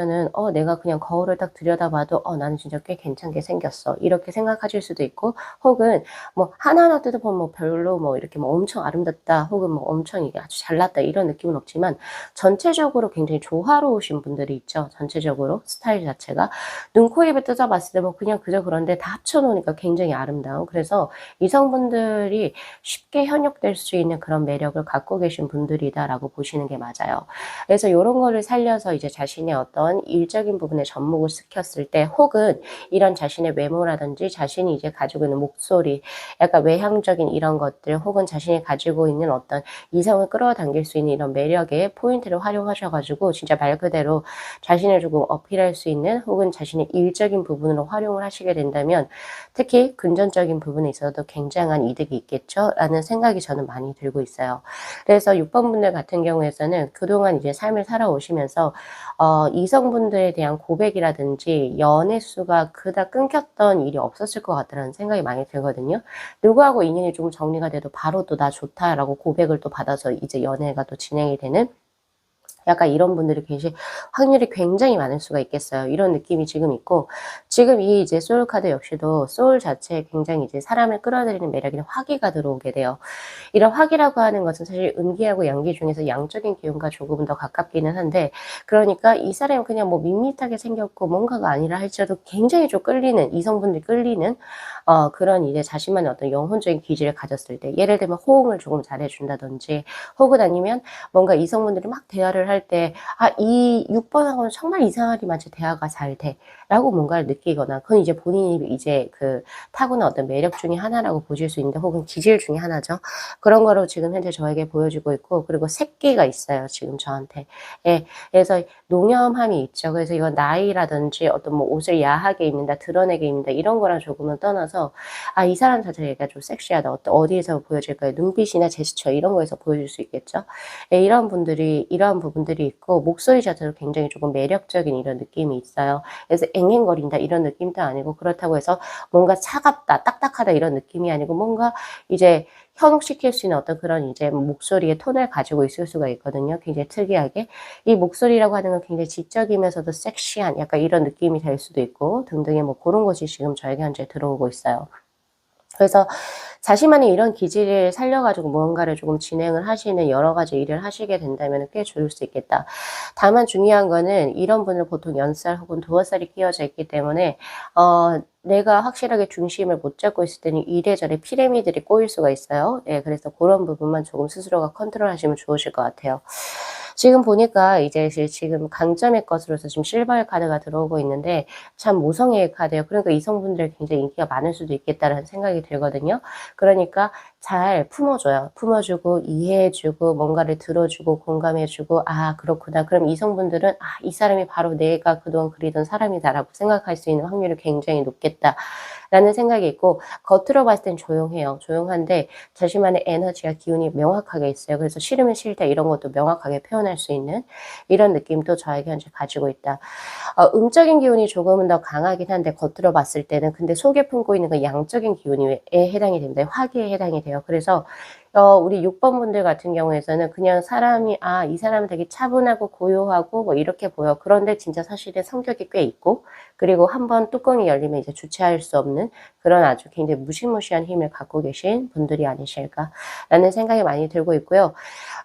내가 그냥 거울을 딱 들여다봐도 나는 진짜 꽤 괜찮게 생겼어, 이렇게 생각하실 수도 있고, 혹은 뭐 하나하나 뜯어보면 뭐 별로 뭐 이렇게 뭐 엄청 아름답다 혹은 뭐 엄청 이게 아주 잘났다 이런 느낌은 없지만 전체적으로 굉장히 조화로우신 분들이 있죠. 전체적으로 스타일 자체가 눈, 코, 입을 뜯어봤을 때 뭐 그냥 그저 그런데 다 합쳐놓으니까 굉장히 아름다운, 그래서 이성분들이 쉽게 현혹될 수 있는 그런 매력을 갖고 계신 분들이다라고 보시는 게 맞아요. 그래서 이런 거를 살려서 이제 자신의 어떤 어떤 일적인 부분에 접목을 시켰을 때 혹은 이런 자신의 외모라든지 자신이 이제 가지고 있는 목소리, 약간 외향적인 이런 것들 혹은 자신이 가지고 있는 어떤 이성을 끌어당길 수 있는 이런 매력의 포인트를 활용하셔 가지고 진짜 말 그대로 자신을 조금 어필할 수 있는 혹은 자신의 일적인 부분으로 활용을 하시게 된다면 특히 금전적인 부분에 있어서도 굉장한 이득이 있겠죠? 라는 생각이 저는 많이 들고 있어요. 그래서 6번 분들 같은 경우에서는 그동안 이제 삶을 살아오시면서 이성분들에 대한 고백이라든지 연애 수가 그닥 끊겼던 일이 없었을 것 같다는 생각이 많이 들거든요. 누구하고 인연이 좀 정리가 돼도 바로 또 "나 좋다."라고 고백을 또 받아서 이제 연애가 또 진행이 되는 약간 이런 분들이 계실 확률이 굉장히 많을 수가 있겠어요. 이런 느낌이 지금 있고 지금 이 이제 소울 카드 역시도 소울 자체에 굉장히 이제 사람을 끌어들이는 매력인 화기가 들어오게 돼요. 이런 화기라고 하는 것은 사실 음기하고 양기 중에서 양적인 기운과 조금은 더 가깝기는 한데 그러니까 이 사람이 그냥 뭐 밋밋하게 생겼고 뭔가가 아니라 할지라도 굉장히 좀 끌리는 이성분들이 끌리는 그런 이제 자신만의 어떤 영혼적인 기질을 가졌을 때 예를 들면 호응을 조금 잘해 준다든지 혹은 아니면 뭔가 이성분들이 막 대화를 할 때 '아 이 6 번하고는 정말 이상하리만치 대화가 잘 돼.'라고 뭔가를 느끼거나 그건 이제 본인이 이제 그 타고난 어떤 매력 중에 하나라고 보실 수 있는데 혹은 기질 중에 하나죠. 그런 거로 지금 현재 저에게 보여주고 있고 그리고 새끼가 있어요 지금 저한테. 예. 그래서 농염함이 있죠. 그래서 이건 나이라든지 어떤 뭐 옷을 야하게 입는다, 드러내게 입는다 이런 거랑 조금은 떠나서 이 사람 자체가 좀 섹시하다. 어디에서 보여질까요? 눈빛이나 제스처 이런 거에서 보여줄 수 있겠죠. 예, 이러한 부분들이 있고 목소리 자체도 굉장히 조금 매력적인 이런 느낌이 있어요. 그래서 앵앵거린다 이런 느낌도 아니고 그렇다고 해서 뭔가 차갑다, 딱딱하다 이런 느낌이 아니고 뭔가 이제 현혹시킬 수 있는 어떤 그런 이제 목소리의 톤을 가지고 있을 수가 있거든요. 굉장히 특이하게. 이 목소리라고 하는 건 굉장히 지적이면서도 섹시한 약간 이런 느낌이 될 수도 있고 등등의 뭐 고런 것이 지금 저에게 현재 들어오고 있어요. 그래서 자신만의 이런 기질을 살려 가지고 무언가를 조금 진행을 하시는 여러 가지 일을 하시게 된다면은 꽤 좋을 수 있겠다. 다만 중요한 거는 이런 분은 보통 연살 혹은 도화살이 끼어져 있기 때문에 내가 확실하게 중심을 못 잡고 있을 때는 이래저래 피라미드들이 꼬일 수가 있어요. 예, 그래서 고런 부분만 조금 스스로가 컨트롤하시면 좋으실 것 같아요. 지금 보니까 이제 지금 강점의 것으로서 지금 실버의 카드가 들어오고 있는데 참 모성애의 카드예요. 그러니까 이성분들 굉장히 인기가 많을 수도 있겠다라는 생각이 들거든요. 그러니까 잘 품어줘요. 품어주고 이해해주고 뭔가를 들어주고 공감해주고 '아 그렇구나.' 그럼 이성분들은 '아 이 사람이 바로 내가 그동안 그리던 사람이다.'라고 생각할 수 있는 확률이 굉장히 높겠다라는 생각이 있고 겉으로 봤을 땐 조용해요. 조용한데 자신만의 에너지와 기운이 명확하게 있어요. 그래서 싫으면 싫다 이런 것도 명확하게 표현할 수 있는 이런 느낌도 저에게 현재 가지고 있다. 음적인 기운이 조금은 더 강하긴 한데 겉으로 봤을 때는 근데 속에 품고 있는 건 양적인 기운에 해당이 됩니다. 화기에 해당이 돼요. 그래서 우리 6번 분들 같은 경우에서는 그냥 사람이 '아 이 사람은 되게 차분하고 고요하고 뭐 이렇게 보여.' 그런데 진짜 사실은 성격이 꽤 있고 그리고 한번 뚜껑이 열리면 이제 주체할 수 없는 그런 아주 굉장히 무시무시한 힘을 갖고 계신 분들이 아니실까라는 생각이 많이 들고 있고요.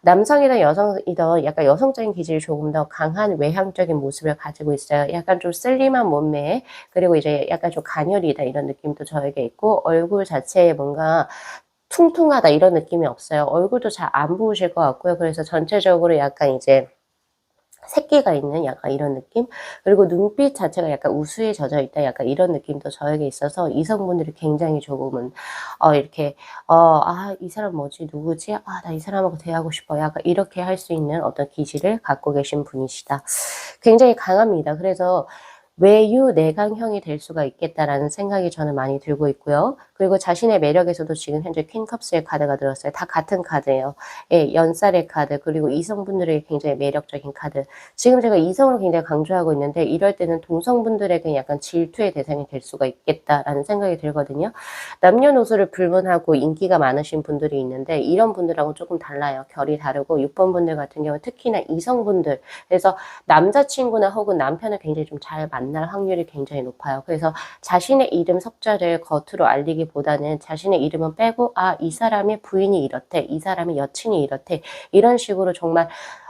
남성이든 여성이든 약간 여성적인 기질이 조금 더 강한 외향적인 모습을 가지고 있어요. 약간 좀 슬림한 몸매 그리고 이제 약간 좀 가녀리다 이런 느낌도 저에게 있고 얼굴 자체에 뭔가 퉁퉁하다 이런 느낌이 없어요. 얼굴도 잘 안 부으실 것 같고요. 그래서 전체적으로 약간 이제 새끼가 있는 약간 이런 느낌? 그리고 눈빛 자체가 약간 우수에 젖어 있다 약간 이런 느낌도 저에게 있어서 이성분들이 굉장히 조금은 이렇게 '아 이 사람 뭐지? 누구지? 아 나 이 사람하고 대화하고 싶어.' 약간 이렇게 할 수 있는 어떤 기질을 갖고 계신 분이시다. 굉장히 강합니다. 그래서 '외유 내강형이 될 수가 있겠다.'라는 생각이 저는 많이 들고 있고요. 그리고 자신의 매력에서도 지금 현재 퀸컵스의 카드가 들었어요. 다 같은 카드예요. 예, 연살의 카드 그리고 이성분들에게 굉장히 매력적인 카드. 지금 제가 이성을 굉장히 강조하고 있는데 이럴 때는 동성분들에게 약간 질투의 대상이 될 수가 있겠다라는 생각이 들거든요. 남녀노소를 불문하고 인기가 많으신 분들이 있는데 이런 분들하고 조금 달라요. 결이 다르고 6번 분들 같은 경우는 특히나 이성분들 그래서 남자친구나 혹은 남편을 굉장히 좀 잘 만날 확률이 굉장히 높아요. 그래서 자신의 이름 석자를 겉으로 알리기보다는 자신의 이름은 빼고 '아 이 사람의 부인이 이렇대. 이 사람의 여친이 이렇대.' 이런 식으로 정말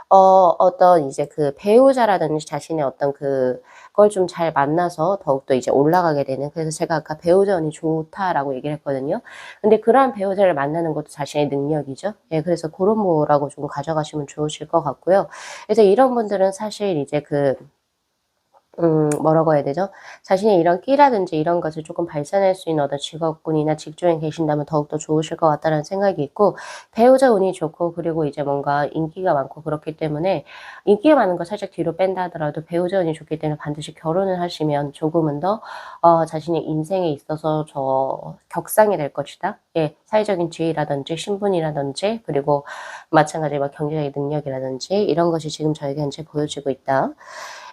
어떤 이제 그 배우자라든지 자신의 어떤 그걸 좀 잘 만나서 더욱더 이제 올라가게 되는 그래서 제가 아까 "배우자 운이 좋다."라고 얘기를 했거든요. 근데 그러한 배우자를 만나는 것도 자신의 능력이죠. 예, 그래서 고런 거라고 좀 가져가시면 좋으실 것 같고요. 그래서 이런 분들은 사실 이제 뭐라고 해야 되죠? 자신의 이런 끼라든지 이런 것을 조금 발산할 수 있는 어떤 직업군이나 직종에 계신다면 더욱더 좋으실 것 같다는 생각이 있고, 배우자 운이 좋고, 그리고 이제 뭔가 인기가 많고 그렇기 때문에, 인기가 많은 거 살짝 뒤로 뺀다 하더라도 배우자 운이 좋기 때문에 반드시 결혼을 하시면 조금은 더 자신의 인생에 있어서 격상이 될 것이다. 예, 사회적인 지위라든지 신분이라든지, 그리고 마찬가지로 뭐 경제적인 능력이라든지 이런 것이 지금 저에게 현재 보여지고 있다.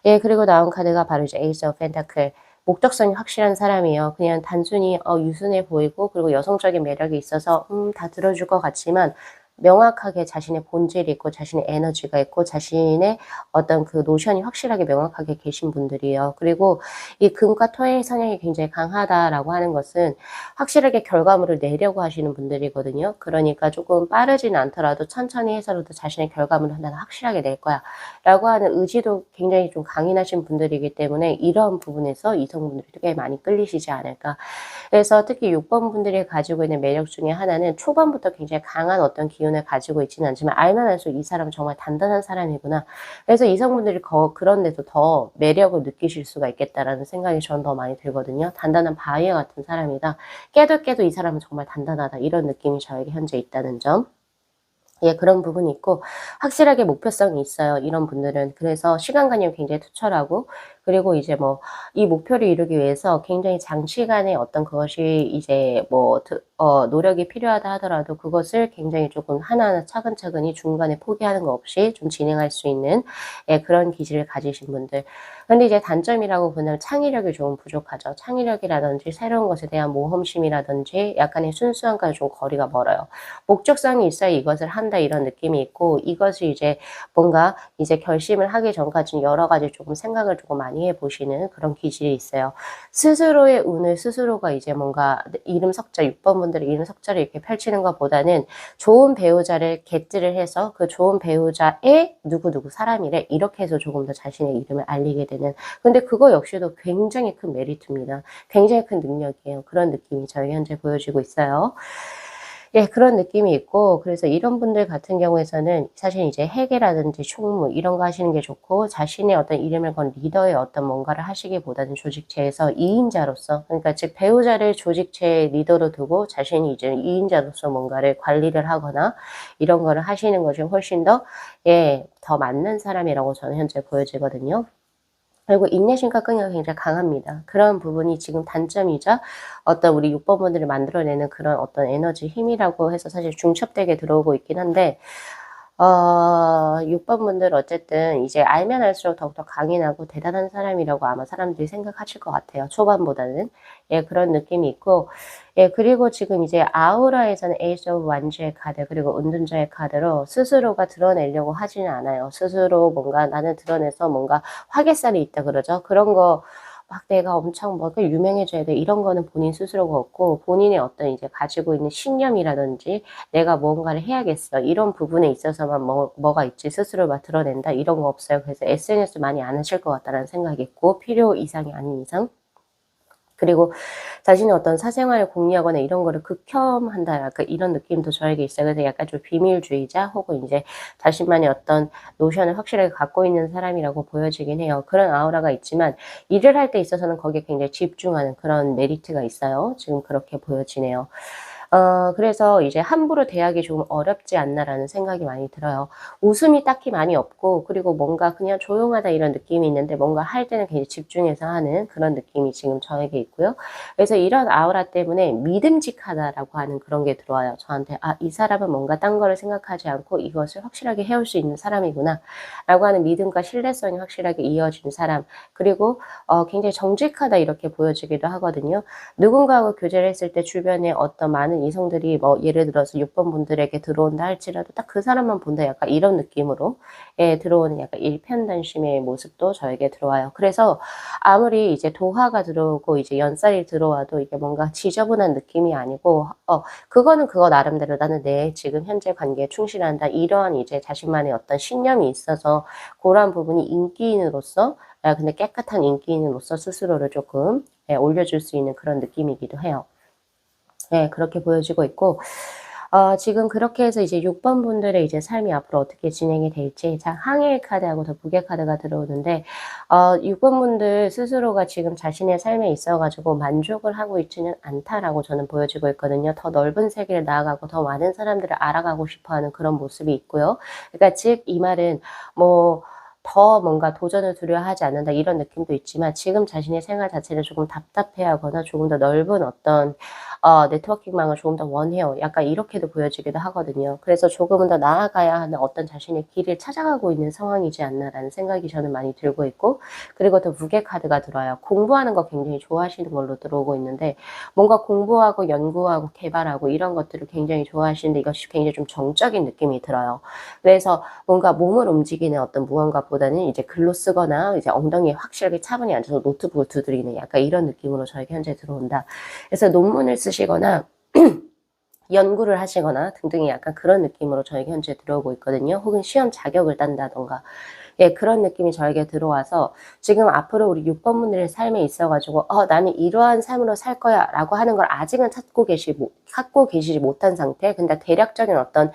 예, 그리고 나온 카드가 바로 이제 에이스 오브 펜타클. 목적성이 확실한 사람이에요. 그냥 단순히 유순해 보이고, 그리고 여성적인 매력이 있어서 다 들어줄 것 같지만, 명확하게 자신의 본질이 있고 자신의 에너지가 있고 자신의 어떤 그 노션이 확실하게 명확하게 계신 분들이에요. 그리고 이 금과 토의 성향이 굉장히 강하다라고 하는 것은 확실하게 결과물을 내려고 하시는 분들이거든요. 그러니까 조금 빠르진 않더라도 천천히 해서라도 자신의 결과물을 나는 확실하게 낼 거야 라고 하는 의지도 굉장히 좀 강인하신 분들이기 때문에 이런 부분에서 이성분들이 꽤 많이 끌리시지 않을까. 그래서 특히 6번 분들이 가지고 있는 매력 중에 하나는 초반부터 굉장히 강한 어떤 기운을 가지고 있지는 않지만 알면 알수록 이 사람은 정말 단단한 사람이구나. 그래서 이성분들이 그런 데서 더 매력을 느끼실 수가 있겠다라는 생각이 저는 더 많이 들거든요. 단단한 바위와 같은 사람이다. 깨도 이 사람은 정말 단단하다. 이런 느낌이 저에게 현재 있다는 점. 예, 그런 부분이 있고 확실하게 목표성이 있어요, 이런 분들은. 그래서 시간관념이 굉장히 투철하고, 그리고 이제 뭐 이 목표를 이루기 위해서 굉장히 장시간의 어떤 그것이 이제 뭐 노력이 필요하다 하더라도 그것을 굉장히 조금 하나하나 차근차근히 중간에 포기하는 거 없이 좀 진행할 수 있는, 예, 그런 기질을 가지신 분들. 근데 이제 단점이라고 보면 창의력이 조금 부족하죠. 창의력이라든지 새로운 것에 대한 모험심이라든지 약간의 순수함과 좀 거리가 멀어요. 목적성이 있어야 이것을 한다 이런 느낌이 있고, 이것이 이제 뭔가 이제 결심을 하기 전까지 여러 가지 조금 생각을 조금 많이 해보시는 그런 기질이 있어요. 스스로의 운을 스스로가 이제 뭔가 이름 석자, 6번 분들의 이름 석자를 이렇게 펼치는 것보다는 좋은 배우자를 겟들을 해서 그 좋은 배우자의 누구누구 사람이래 이렇게 해서 조금 더 자신의 이름을 알리게 되는, 근데 그거 역시도 굉장히 큰 메리트입니다. 굉장히 큰 능력이에요. 그런 느낌이 저희 현재 보여지고 있어요. 예, 그런 느낌이 있고, 그래서 이런 분들 같은 경우에서는 사실 이제 회계라든지 총무 이런 거 하시는 게 좋고, 자신의 어떤 이름을 건 리더의 어떤 뭔가를 하시기보다는 조직체에서 2인자로서, 그러니까 즉 배우자를 조직체의 리더로 두고 자신이 이제 2인자로서 뭔가를 관리를 하거나 이런 거를 하시는 것이 훨씬 더, 예, 더 맞는 사람이라고 저는 현재 보여지거든요. 그리고 인내심과 끈기가 굉장히 강합니다. 그런 부분이 지금 단점이자 어떤 우리 6번 분들이 만들어내는 그런 어떤 에너지 힘이라고 해서 사실 중첩되게 들어오고 있긴 한데, 6번 분들 어쨌든 이제 알면 알수록 더욱더 강인하고 대단한 사람이라고 아마 사람들이 생각하실 것 같아요. 초반보다는. 예, 그런 느낌이 있고, 예, 그리고 지금 이제 아우라에서는 에이스 오브 완주의 카드, 그리고 은둔자의 카드로 스스로가 드러내려고 하지는 않아요. 스스로 뭔가 나는 드러내서 뭔가 화개살이 있다 그러죠. 그런 거, 막 내가 엄청 뭐가 유명해져야 돼. 이런 거는 본인 스스로가 없고, 본인의 어떤 이제 가지고 있는 신념이라든지, 내가 뭔가를 해야겠어. 이런 부분에 있어서만 뭐가 있지. 스스로 막 드러낸다. 이런 거 없어요. 그래서 SNS 많이 안 하실 것 같다는 생각이 있고, 필요 이상이 아닌 이상. 그리고 자신의 어떤 사생활을 공유하거나 이런 거를 극혐한다. 약간 이런 느낌도 저에게 있어요. 그래서 약간 좀 비밀주의자 혹은 이제 자신만의 어떤 노션을 확실하게 갖고 있는 사람이라고 보여지긴 해요. 그런 아우라가 있지만 일을 할 때 있어서는 거기에 굉장히 집중하는 그런 메리트가 있어요. 지금 그렇게 보여지네요. 그래서 이제 함부로 대하기 좀 어렵지 않나라는 생각이 많이 들어요. 웃음이 딱히 많이 없고, 그리고 뭔가 그냥 조용하다 이런 느낌이 있는데 뭔가 할 때는 굉장히 집중해서 하는 그런 느낌이 지금 저에게 있고요. 그래서 이런 아우라 때문에 믿음직하다라고 하는 그런 게 들어와요. 저한테 이 사람은 뭔가 딴 거를 생각하지 않고 이것을 확실하게 해올 수 있는 사람이구나 라고 하는 믿음과 신뢰성이 확실하게 이어진 사람, 그리고 굉장히 정직하다 이렇게 보여지기도 하거든요. 누군가하고 교제를 했을 때 주변에 어떤 많은 이성들이 뭐 예를 들어서 6번 분들에게 들어온다 할지라도 딱 그 사람만 본다 약간 이런 느낌으로, 예, 들어오는 약간 일편단심의 모습도 저에게 들어와요. 그래서 아무리 이제 도화가 들어오고 이제 연살이 들어와도 이게 뭔가 지저분한 느낌이 아니고, 그거는 그거 나름대로 나는 내 지금 현재 관계에 충실한다. 이러한 이제 자신만의 어떤 신념이 있어서 그러한 부분이 인기인으로서, 근데 깨끗한 인기인으로서 스스로를 조금, 예, 올려줄 수 있는 그런 느낌이기도 해요. 네, 그렇게 보여지고 있고, 지금 그렇게 해서 이제 6번 분들의 이제 삶이 앞으로 어떻게 진행이 될지, 자, 항해의 카드하고 더 북의 카드가 들어오는데, 6번 분들 스스로가 지금 자신의 삶에 있어가지고 만족을 하고 있지는 않다라고 저는 보여지고 있거든요. 더 넓은 세계를 나아가고 더 많은 사람들을 알아가고 싶어 하는 그런 모습이 있고요. 그러니까 즉, 이 말은 뭐, 더 뭔가 도전을 두려워하지 않는다 이런 느낌도 있지만 지금 자신의 생활 자체를 조금 답답해하거나 조금 더 넓은 어떤 네트워킹망을 조금 더 원해요. 약간 이렇게도 보여지기도 하거든요. 그래서 조금은 더 나아가야 하는 어떤 자신의 길을 찾아가고 있는 상황이지 않나라는 생각이 저는 많이 들고 있고, 그리고 또 무게 카드가 들어요. 공부하는 거 굉장히 좋아하시는 걸로 들어오고 있는데, 뭔가 공부하고 연구하고 개발하고 이런 것들을 굉장히 좋아하시는데 이것이 굉장히 좀 정적인 느낌이 들어요. 그래서 뭔가 몸을 움직이는 어떤 무언가보다는 이제 글로 쓰거나 이제 엉덩이에 확실하게 차분히 앉아서 노트북을 두드리는 약간 이런 느낌으로 저에게 현재 들어온다. 그래서 논문을 쓰시거나 연구를 하시거나 등등의 약간 그런 느낌으로 저에게 현재 들어오고 있거든요. 혹은 시험 자격을 딴다던가. 예, 그런 느낌이 저에게 들어와서 지금 앞으로 우리 6번 분들의 삶에 있어가지고 나는 이러한 삶으로 살 거야 라고 하는 걸 아직은 갖고 계시지 못한 상태. 근데 대략적인 어떤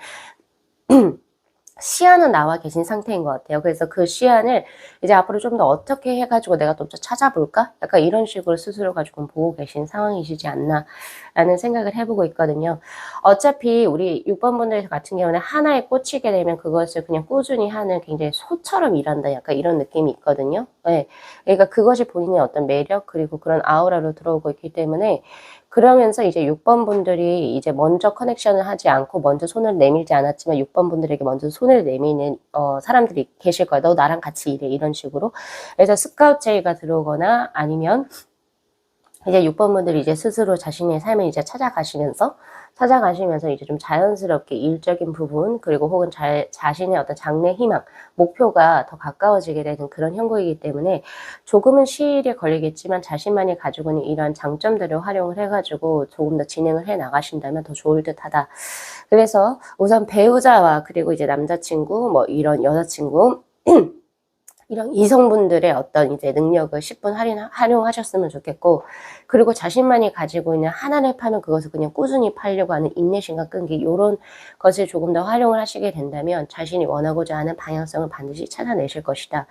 시안은 나와 계신 상태인 것 같아요. 그래서 그 시안을 이제 앞으로 좀 더 어떻게 해가지고 내가 좀 더 찾아볼까? 약간 이런 식으로 스스로가 조금 보고 계신 상황이시지 않나 라는 생각을 해보고 있거든요. 어차피 우리 6번 분들 같은 경우는 하나에 꽂히게 되면 그것을 그냥 꾸준히 하는 굉장히 소처럼 일한다. 약간 이런 느낌이 있거든요. 네. 그러니까 그것이 본인의 어떤 매력 그리고 그런 아우라로 들어오고 있기 때문에 그러면서 이제 6번 분들이 이제 먼저 커넥션을 하지 않고 먼저 손을 내밀지 않았지만 6번 분들에게 먼저 손을 내미는 사람들이 계실 거예요. 너 나랑 같이 일해 이런 식으로. 그래서 스카우트 제의가 들어오거나 아니면 이제 6번 분들이 이제 스스로 자신의 삶을 이제 찾아가시면서 이제 좀 자연스럽게 일적인 부분 그리고 혹은 자신의 어떤 장래 희망, 목표가 더 가까워지게 되는 그런 형국이기 때문에 조금은 시일에 걸리겠지만 자신만이 가지고 있는 이러한 장점들을 활용을 해가지고 조금 더 진행을 해 나가신다면 더 좋을 듯하다. 그래서 우선 배우자와 그리고 이제 남자친구, 뭐 이런 여자친구 이런 이성분들의 어떤 이제 능력을 10분 활용하셨으면 좋겠고, 그리고 자신만이 가지고 있는 하나를 파면 그것을 그냥 꾸준히 팔려고 하는 인내심과 끈기, 요런 것을 조금 더 활용을 하시게 된다면 자신이 원하고자 하는 방향성을 반드시 찾아내실 것이다.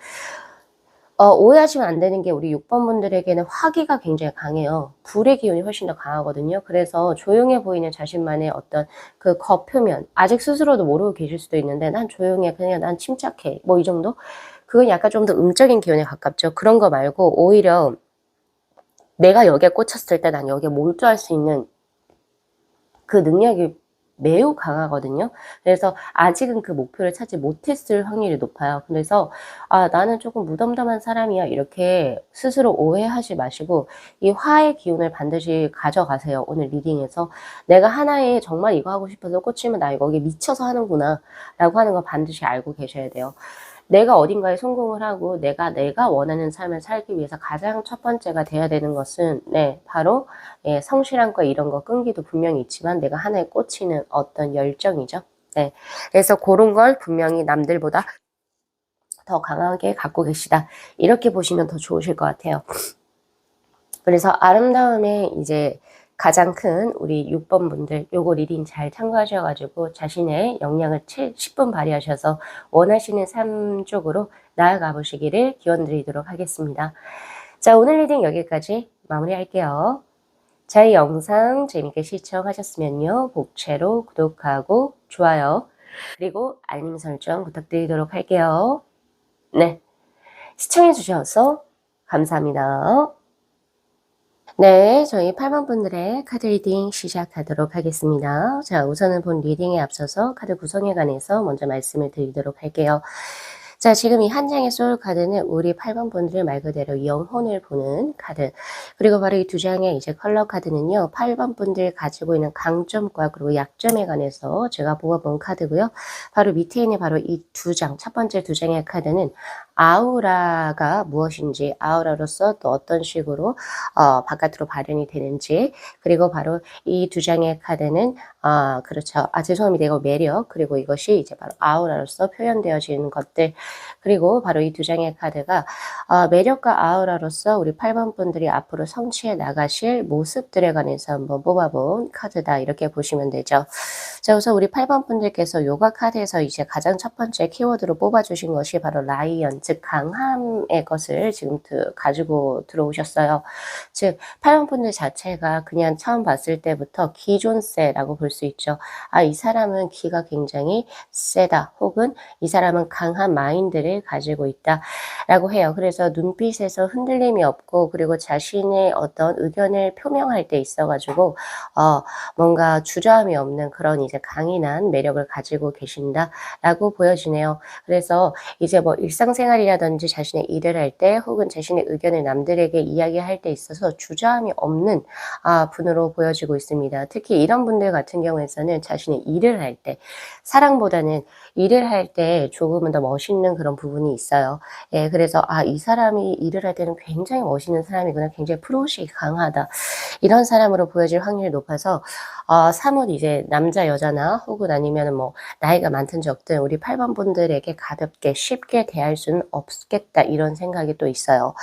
오해하시면 안 되는 게 우리 6번 분들에게는 화기가 굉장히 강해요. 불의 기운이 훨씬 더 강하거든요. 그래서 조용해 보이는 자신만의 어떤 그 겉표면, 아직 스스로도 모르고 계실 수도 있는데 난 조용해, 그냥 난 침착해, 뭐 이 정도? 그건 약간 좀 더 음적인 기운에 가깝죠. 그런 거 말고 오히려 내가 여기에 꽂혔을 때 난 여기에 몰두할 수 있는 그 능력이 매우 강하거든요. 그래서 아직은 그 목표를 찾지 못했을 확률이 높아요. 그래서 나는 조금 무덤덤한 사람이야 이렇게 스스로 오해하지 마시고 이 화의 기운을 반드시 가져가세요. 오늘 리딩에서 내가 하나에 정말 이거 하고 싶어서 꽂히면 나 여기에 미쳐서 하는구나 라고 하는 거 반드시 알고 계셔야 돼요. 내가 어딘가에 성공을 하고 내가 원하는 삶을 살기 위해서 가장 첫 번째가 돼야 되는 것은 바로 성실함과 이런 거 끈기도 분명히 있지만 내가 하나에 꽂히는 어떤 열정이죠. 네. 그래서 그런 걸 분명히 남들보다 더 강하게 갖고 계시다. 이렇게 보시면 더 좋으실 것 같아요. 그래서 아름다움에 이제 가장 큰 우리 6번 분들 요거 리딩 잘 참고하셔가지고 자신의 역량을 10분 발휘하셔서 원하시는 삶 쪽으로 나아가 보시기를 기원 드리도록 하겠습니다. 자, 오늘 리딩 여기까지 마무리할게요. 저희 영상 재밌게 시청하셨으면요. 복채로 구독하고 좋아요 그리고 알림 설정 부탁드리도록 할게요. 네, 시청해 주셔서 감사합니다. 네, 저희 8번 분들의 카드 리딩 시작하도록 하겠습니다. 자, 우선은 본 리딩에 앞서서 카드 구성에 관해서 먼저 말씀을 드리도록 할게요. 자, 지금 이 한 장의 소울 카드는 우리 8번 분들 말 그대로 영혼을 보는 카드. 그리고 바로 이 두 장의 이제 컬러 카드는요, 8번 분들 가지고 있는 강점과 그리고 약점에 관해서 제가 뽑아본 카드고요. 바로 밑에 있는 바로 이 두 장, 첫 번째 두 장의 카드는 아우라가 무엇인지, 아우라로서 또 어떤 식으로 바깥으로 발현이 되는지, 그리고 바로 이 두 장의 카드는 그렇죠. 죄송합니다. 이거 매력, 그리고 이것이 이제 바로 아우라로서 표현되어지는 것들, 그리고 바로 이 두 장의 카드가 매력과 아우라로서 우리 8번 분들이 앞으로 성취해 나가실 모습들에 관해서 한번 뽑아본 카드다, 이렇게 보시면 되죠. 자, 우선 우리 8번 분들께서 요가 카드에서 이제 가장 첫 번째 키워드로 뽑아주신 것이 바로 라이언, 즉 강함의 것을 지금 가지고 들어오셨어요. 즉 8번 분들 자체가 그냥 처음 봤을 때부터 기존세라고 볼 수 있죠. 이 사람은 기가 굉장히 세다, 혹은 이 사람은 강한 마인드를 가지고 있다 라고 해요. 그래서 눈빛에서 흔들림이 없고, 그리고 자신의 어떤 의견을 표명할 때 있어가지고 뭔가 주저함이 없는 그런 이제 강인한 매력을 가지고 계신다라고 보여지네요. 그래서 이제 뭐 일상생활이라든지 자신의 일을 할 때, 혹은 자신의 의견을 남들에게 이야기할 때 있어서 주저함이 없는 분으로 보여지고 있습니다. 특히 이런 분들 같은 경우에는 자신의 일을 할 때, 사랑보다는 일을 할 때 조금은 더 멋있는 그런 부분이 있어요. 예, 그래서 이 사람이 일을 할 때는 굉장히 멋있는 사람이구나, 굉장히 프로식이 강하다, 이런 사람으로 보여질 확률이 높아서 사뭇 이제 남자 여자나, 혹은 아니면은 뭐 나이가 많든 적든 우리 8번 분들에게 가볍게 쉽게 대할 수는 없겠다, 이런 생각이 또 있어요.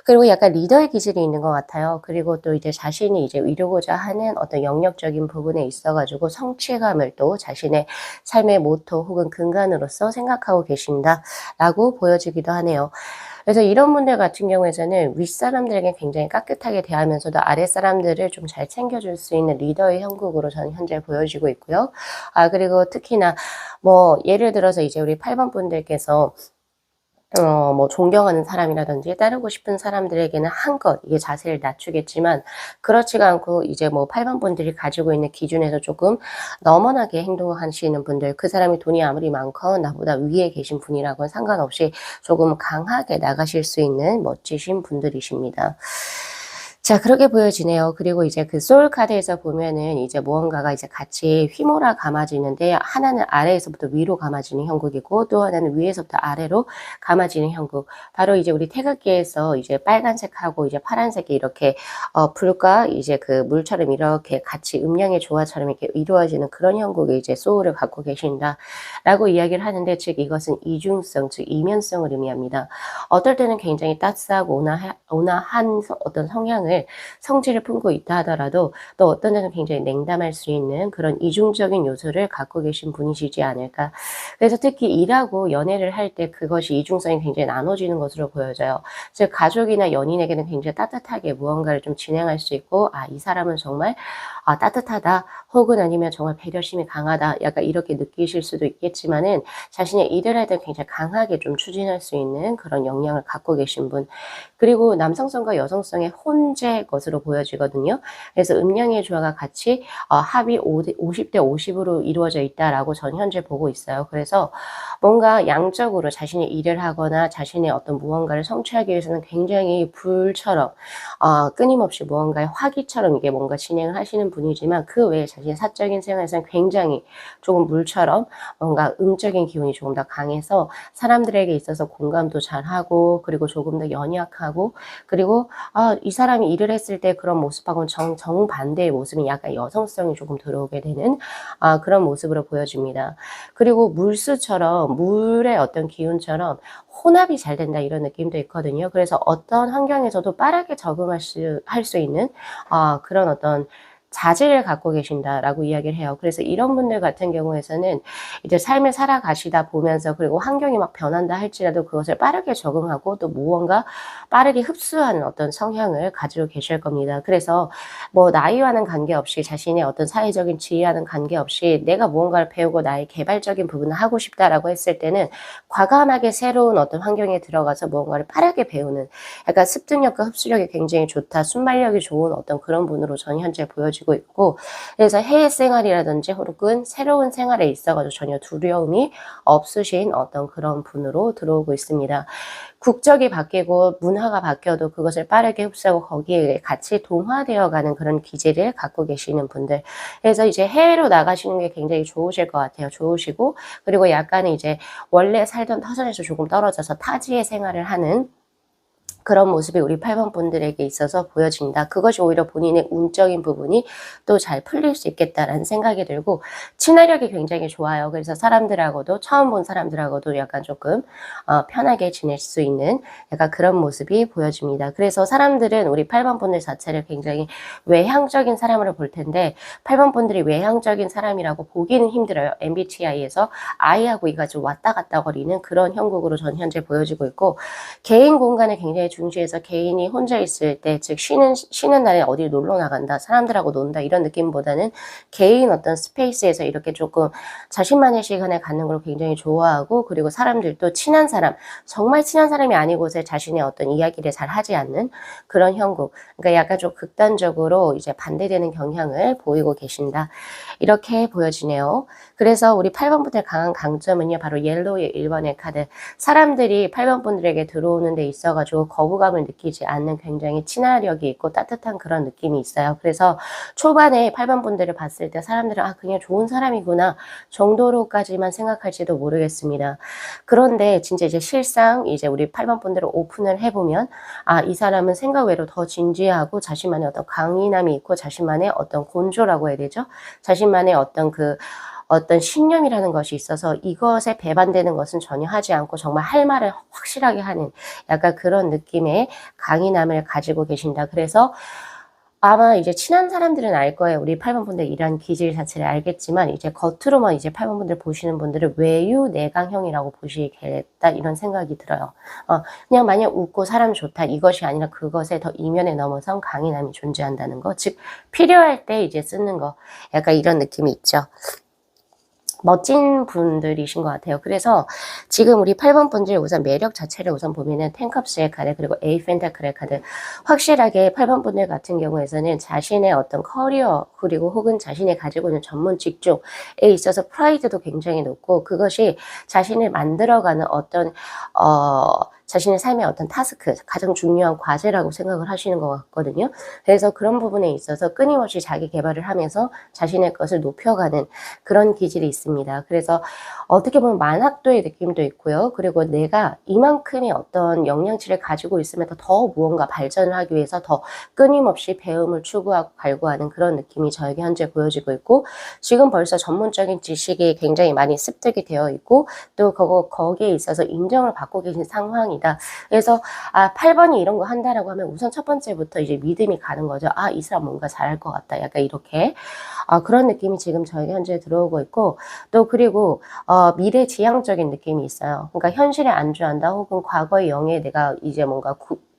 그리고 약간 리더의 기질이 있는 것 같아요. 그리고 또 이제 자신이 이제 이루고자 하는 어떤 영역적인 부분에 있어 가지고 성취감을 또 자신의 삶의 모토 혹은 근간으로서 생각하고 계신다라고 보여지기도 하네요. 그래서 이런 분들 같은 경우에는 윗사람들에게 굉장히 깍듯하게 대하면서도 아랫사람들을 좀 잘 챙겨줄 수 있는 리더의 형국으로 저는 현재 보여지고 있고요. 그리고 특히나 뭐 예를 들어서 이제 우리 8번 분들께서 뭐 존경하는 사람이라든지 따르고 싶은 사람들에게는 한껏 이게 자세를 낮추겠지만, 그렇지가 않고 이제 뭐 8번 분들이 가지고 있는 기준에서 조금 넘어나게 행동하시는 분들, 그 사람이 돈이 아무리 많건 나보다 위에 계신 분이라고는 상관없이 조금 강하게 나가실 수 있는 멋지신 분들이십니다. 자, 그렇게 보여지네요. 그리고 이제 그 소울 카드에서 보면은 이제 무언가가 이제 같이 휘몰아 감아지는데, 하나는 아래에서부터 위로 감아지는 형국이고, 또 하나는 위에서부터 아래로 감아지는 형국. 바로 이제 우리 태극기에서 이제 빨간색하고 이제 파란색이 이렇게 불과 이제 그 물처럼 이렇게 같이 음양의 조화처럼 이렇게 이루어지는 그런 형국의 이제 소울을 갖고 계신다라고 이야기를 하는데, 즉 이것은 이중성, 즉 이면성을 의미합니다. 어떨 때는 굉장히 따스하고 온화한 어떤 성질을 품고 있다 하더라도, 또 어떤 데는 굉장히 냉담할 수 있는 그런 이중적인 요소를 갖고 계신 분이시지 않을까. 그래서 특히 일하고 연애를 할 때 그것이 이중성이 굉장히 나눠지는 것으로 보여져요. 즉 가족이나 연인에게는 굉장히 따뜻하게 무언가를 좀 진행할 수 있고, 이 사람은 정말 따뜻하다, 혹은 아니면 정말 배려심이 강하다, 약간 이렇게 느끼실 수도 있겠지만은, 자신의 일을 할 때 굉장히 강하게 좀 추진할 수 있는 그런 역량을 갖고 계신 분. 그리고 남성성과 여성성의 혼재의 것으로 보여지거든요. 그래서 음양의 조화가 같이 합이 50대 50으로 이루어져 있다라고 전 현재 보고 있어요. 그래서 뭔가 양적으로 자신이 일을 하거나 자신의 어떤 무언가를 성취하기 위해서는 굉장히 불처럼 끊임없이 무언가의 화기처럼 이게 뭔가 진행을 하시는 분이지만, 그 외에 자신의 사적인 생활에서는 굉장히 조금 물처럼 뭔가 음적인 기운이 조금 더 강해서 사람들에게 있어서 공감도 잘하고, 그리고 조금 더 연약하고, 그리고 이 사람이 일을 했을 때 그런 모습하고는 정반대의 모습이 약간 여성성이 조금 들어오게 되는 그런 모습으로 보여집니다. 그리고 물수처럼, 물의 어떤 기운처럼 혼합이 잘 된다, 이런 느낌도 있거든요. 그래서 어떤 환경에서도 빠르게 적응할 수 있는 그런 어떤 자질을 갖고 계신다라고 이야기를 해요. 그래서 이런 분들 같은 경우에는 이제 삶을 살아가시다 보면서, 그리고 환경이 막 변한다 할지라도 그것을 빠르게 적응하고 또 무언가 빠르게 흡수하는 어떤 성향을 가지고 계실 겁니다. 그래서 뭐 나이와는 관계없이, 자신의 어떤 사회적인 지위와는 관계없이 내가 무언가를 배우고 나의 개발적인 부분을 하고 싶다라고 했을 때는 과감하게 새로운 어떤 환경에 들어가서 무언가를 빠르게 배우는, 약간 습득력과 흡수력이 굉장히 좋다, 순발력이 좋은 어떤 그런 분으로 전 현재 보여지고 보여지고 있고, 그래서 해외 생활이라든지 혹은 새로운 생활에 있어가지고 전혀 두려움이 없으신 어떤 그런 분으로 들어오고 있습니다. 국적이 바뀌고 문화가 바뀌어도 그것을 빠르게 흡수하고 거기에 같이 동화되어 가는 그런 기질을 갖고 계시는 분들. 그래서 이제 해외로 나가시는 게 굉장히 좋으실 것 같아요. 좋으시고, 그리고 약간은 이제 원래 살던 터전에서 조금 떨어져서 타지의 생활을 하는 그런 모습이 우리 8번 분들에게 있어서 보여진다. 그것이 오히려 본인의 운적인 부분이 또 잘 풀릴 수 있겠다라는 생각이 들고, 친화력이 굉장히 좋아요. 그래서 사람들하고도, 처음 본 사람들하고도 약간 조금 편하게 지낼 수 있는 약간 그런 모습이 보여집니다. 그래서 사람들은 우리 8번 분들 자체를 굉장히 외향적인 사람으로 볼 텐데, 8번 분들이 외향적인 사람이라고 보기는 힘들어요. MBTI에서 I하고 E가 좀 왔다 갔다 거리는 그런 형국으로 전 현재 보여지고 있고, 개인 공간을 굉장히 중시해서 개인이 혼자 있을 때, 즉 쉬는 날에 어디 놀러 나간다, 사람들하고 논다 이런 느낌보다는 개인 어떤 스페이스에서 이렇게 조금 자신만의 시간을 갖는 걸 굉장히 좋아하고, 그리고 사람들도 친한 사람, 정말 친한 사람이 아니고서 자신의 어떤 이야기를 잘 하지 않는 그런 형국, 그러니까 약간 좀 극단적으로 이제 반대되는 경향을 보이고 계신다, 이렇게 보여지네요. 그래서 우리 8번 분들 강한 강점은요, 바로 옐로우의 1번의 카드. 사람들이 8번 분들에게 들어오는 데 있어가지고 거부감을 느끼지 않는 굉장히 친화력이 있고 따뜻한 그런 느낌이 있어요. 그래서 초반에 8번 분들을 봤을 때 사람들은 그냥 좋은 사람이구나 정도로까지만 생각할지도 모르겠습니다. 그런데 진짜 이제 실상 이제 우리 8번 분들을 오픈을 해보면, 이 사람은 생각 외로 더 진지하고 자신만의 어떤 강인함이 있고 자신만의 어떤 곤조라고 해야 되죠? 자신만의 어떤 신념이라는 것이 있어서 이것에 배반되는 것은 전혀 하지 않고 정말 할 말을 확실하게 하는 약간 그런 느낌의 강인함을 가지고 계신다. 그래서 아마 이제 친한 사람들은 알 거예요. 우리 8번 분들 이런 기질 자체를 알겠지만, 이제 겉으로만 이제 8번 분들 보시는 분들은 외유 내강형이라고 보시겠다, 이런 생각이 들어요. 그냥 마냥 웃고 사람 좋다 이것이 아니라 그것에 더 이면에 넘어선 강인함이 존재한다는 거. 즉, 필요할 때 이제 쓰는 거. 약간 이런 느낌이 있죠. 멋진 분들이신 것 같아요. 그래서 지금 우리 8번 분들 우선 매력 자체를 우선 보면은 텐컵스의 카드, 그리고 에이 펜타클의 카드. 확실하게 8번 분들 같은 경우에서는 자신의 어떤 커리어, 그리고 혹은 자신이 가지고 있는 전문 직종에 있어서 프라이드도 굉장히 높고, 그것이 자신을 만들어가는 어떤 자신의 삶의 어떤 타스크, 가장 중요한 과제라고 생각을 하시는 것 같거든요. 그래서 그런 부분에 있어서 끊임없이 자기 개발을 하면서 자신의 것을 높여가는 그런 기질이 있습니다. 그래서 어떻게 보면 만학도의 느낌도 있고요. 그리고 내가 이만큼의 어떤 역량치를 가지고 있으면 더 무언가 발전을 하기 위해서 더 끊임없이 배움을 추구하고 갈구하는 그런 느낌이 저에게 현재 보여지고 있고, 지금 벌써 전문적인 지식이 굉장히 많이 습득이 되어 있고, 또 거기에 있어서 인정을 받고 계신 상황이다. 그래서 8번이 이런 거 한다라고 하면 우선 첫 번째부터 이제 믿음이 가는 거죠. 이 사람 뭔가 잘할 것 같다. 약간 이렇게 그런 느낌이 지금 저에게 현재 들어오고 있고, 또 그리고 미래지향적인 느낌이 있어요. 그러니까 현실에 안주한다, 혹은 과거의 영에 내가 이제 뭔가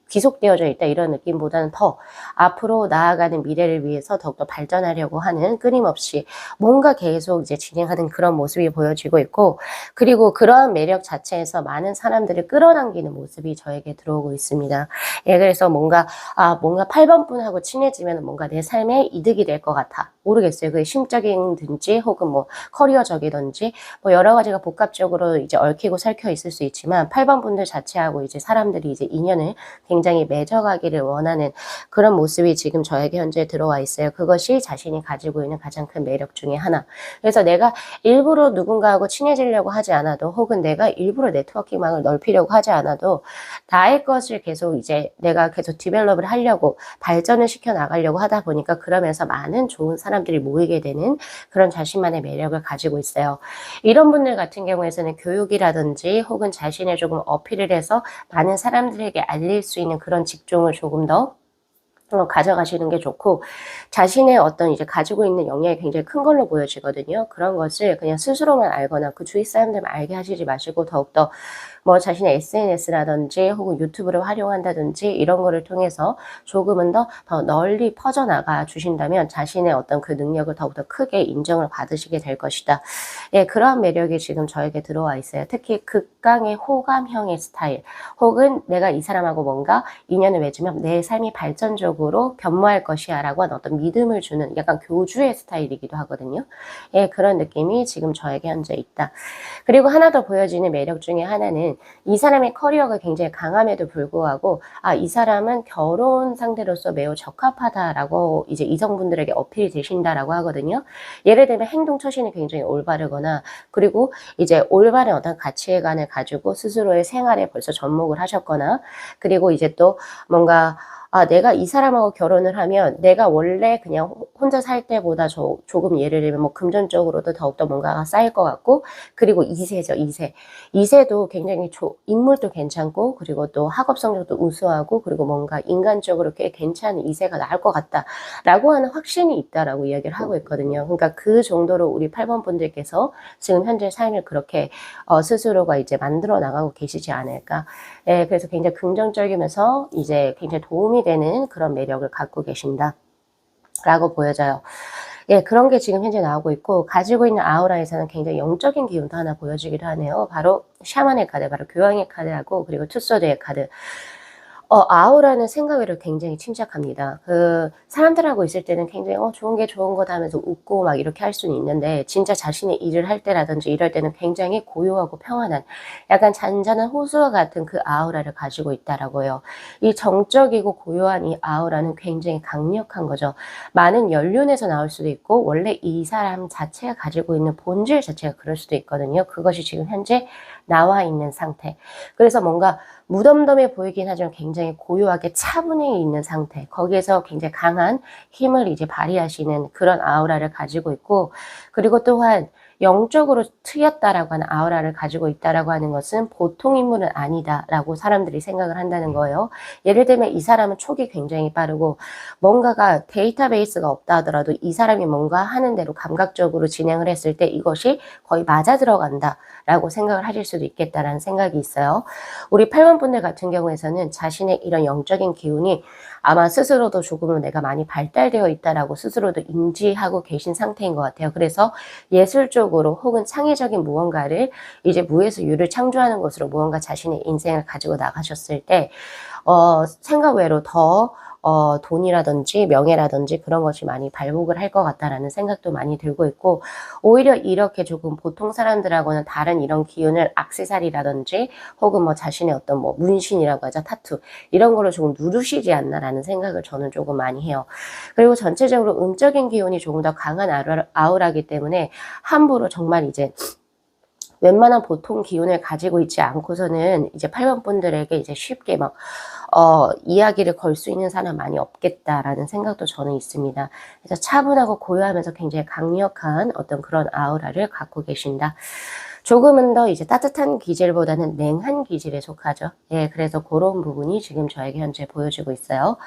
귀속되어져 있다, 이런 느낌보다는 더 앞으로 나아가는 미래를 위해서 더욱더 발전하려고 하는, 끊임없이 뭔가 계속 이제 진행하는 그런 모습이 보여지고 있고, 그리고 그러한 매력 자체에서 많은 사람들을 끌어당기는 모습이 저에게 들어오고 있습니다. 그래서 뭔가 8번 분하고 친해지면 뭔가 내 삶에 이득이 될 것 같아. 모르겠어요. 그게 심적인든지 혹은 뭐 커리어적이든지 뭐 여러 가지가 복합적으로 이제 얽히고 설켜 있을 수 있지만, 8번 분들 자체하고 이제 사람들이 이제 인연을 굉장히 맺어가기를 원하는 그런 모습이 지금 저에게 현재 들어와 있어요. 그것이 자신이 가지고 있는 가장 큰 매력 중에 하나. 그래서 내가 일부러 누군가하고 친해지려고 하지 않아도, 혹은 내가 일부러 네트워킹망을 넓히려고 하지 않아도, 나의 것을 계속 이제 내가 계속 디벨롭을 하려고 발전을 시켜 나가려고 하다 보니까, 그러면서 많은 좋은 사람들이 모이게 되는 그런 자신만의 매력을 가지고 있어요. 이런 분들 같은 경우에서는 교육이라든지 혹은 자신을 조금 어필을 해서 많은 사람들에게 알릴 수 있는 그런 직종을 조금 더 가져가시는 게 좋고, 자신의 어떤 이제 가지고 있는 역량이 굉장히 큰 걸로 보여지거든요. 그런 것을 그냥 스스로만 알거나 그 주위 사람들만 알게 하시지 마시고, 더욱더 뭐 자신의 SNS라든지 혹은 유튜브를 활용한다든지 이런 거를 통해서 조금은 더 널리 퍼져나가 주신다면 자신의 어떤 그 능력을 더욱더 크게 인정을 받으시게 될 것이다. 그러한 매력이 지금 저에게 들어와 있어요. 특히 극강의 호감형의 스타일, 혹은 내가 이 사람하고 뭔가 인연을 맺으면 내 삶이 발전적으로 쪽으로 변모할 것이야 라고 하는 어떤 믿음을 주는 약간 교주의 스타일이기도 하거든요. 예, 그런 느낌이 지금 저에게 현재 있다. 그리고 하나 더 보여지는 매력 중에 하나는 이 사람의 커리어가 굉장히 강함에도 불구하고 이 사람은 결혼 상대로서 매우 적합하다라고 이제 이성분들에게 어필이 되신다라고 하거든요. 예를 들면 행동 처신이 굉장히 올바르거나 그리고 이제 올바른 어떤 가치관을 가지고 스스로의 생활에 벌써 접목을 하셨거나 그리고 이제 또 뭔가 내가 이 사람하고 결혼을 하면 내가 원래 그냥 혼자 살 때보다 조금 예를 들면 뭐 금전적으로도 더욱더 뭔가가 쌓일 것 같고 그리고 2세죠, 2세. 2세도 굉장히 인물도 괜찮고 그리고 또 학업 성적도 우수하고 그리고 뭔가 인간적으로 꽤 괜찮은 2세가 나올 것 같다라고 하는 확신이 있다라고 이야기를 하고 있거든요. 그러니까 그 정도로 우리 8번 분들께서 지금 현재 삶을 그렇게 스스로가 이제 만들어 나가고 계시지 않을까. 예, 그래서 굉장히 긍정적이면서 이제 굉장히 도움이 되는 그런 매력을 갖고 계신다라고 보여져요. 예, 그런 게 지금 현재 나오고 있고 가지고 있는 아우라에서는 굉장히 영적인 기운도 하나 보여지기도 하네요. 바로 샤만의 카드, 바로 교황의 카드하고 그리고 투소드의 카드. 아우라는 생각 외로 굉장히 침착합니다. 사람들하고 있을 때는 굉장히 좋은 게 좋은 거다 하면서 웃고 막 이렇게 할 수는 있는데 진짜 자신의 일을 할 때라든지 이럴 때는 굉장히 고요하고 평안한 약간 잔잔한 호수와 같은 그 아우라를 가지고 있다라고 해요. 이 정적이고 고요한 이 아우라는 굉장히 강력한 거죠. 많은 연륜에서 나올 수도 있고 원래 이 사람 자체가 가지고 있는 본질 자체가 그럴 수도 있거든요. 그것이 지금 현재 나와 있는 상태. 그래서 뭔가 무덤덤해 보이긴 하지만 굉장히 고요하게 차분해 있는 상태. 거기에서 굉장히 강한 힘을 이제 발휘하시는 그런 아우라를 가지고 있고, 그리고 또한 영적으로 트였다라고 하는 아우라를 가지고 있다라고 하는 것은 보통 인물은 아니다라고 사람들이 생각을 한다는 거예요. 예를 들면 이 사람은 촉이 굉장히 빠르고 뭔가가 데이터베이스가 없다 하더라도 이 사람이 뭔가 하는 대로 감각적으로 진행을 했을 때 이것이 거의 맞아 들어간다라고 생각을 하실 수도 있겠다라는 생각이 있어요. 우리 8번 분들 같은 경우에서는 자신의 이런 영적인 기운이 아마 스스로도 조금은 내가 많이 발달되어 있다라고 스스로도 인지하고 계신 상태인 것 같아요. 그래서 예술적으로 혹은 창의적인 무언가를 이제 무에서 유를 창조하는 것으로 무언가 자신의 인생을 가지고 나가셨을 때 생각 외로 더 돈이라든지 명예라든지 그런 것이 많이 발목을 할 것 같다라는 생각도 많이 들고 있고 오히려 이렇게 조금 보통 사람들하고는 다른 이런 기운을 액세서리라든지 혹은 뭐 자신의 어떤 뭐 문신이라고 하죠. 타투 이런 걸로 조금 누르시지 않나라는 생각을 저는 조금 많이 해요. 그리고 전체적으로 음적인 기운이 조금 더 강한 아우라기 때문에 함부로 정말 이제 웬만한 보통 기운을 가지고 있지 않고서는 이제 8번 분들에게 이제 쉽게 막 이야기를 걸 수 있는 사람 많이 없겠다라는 생각도 저는 있습니다. 그래서 차분하고 고요하면서 굉장히 강력한 어떤 그런 아우라를 갖고 계신다. 조금은 더 이제 따뜻한 기질보다는 냉한 기질에 속하죠. 예, 그래서 그런 부분이 지금 저에게 현재 보여지고 있어요.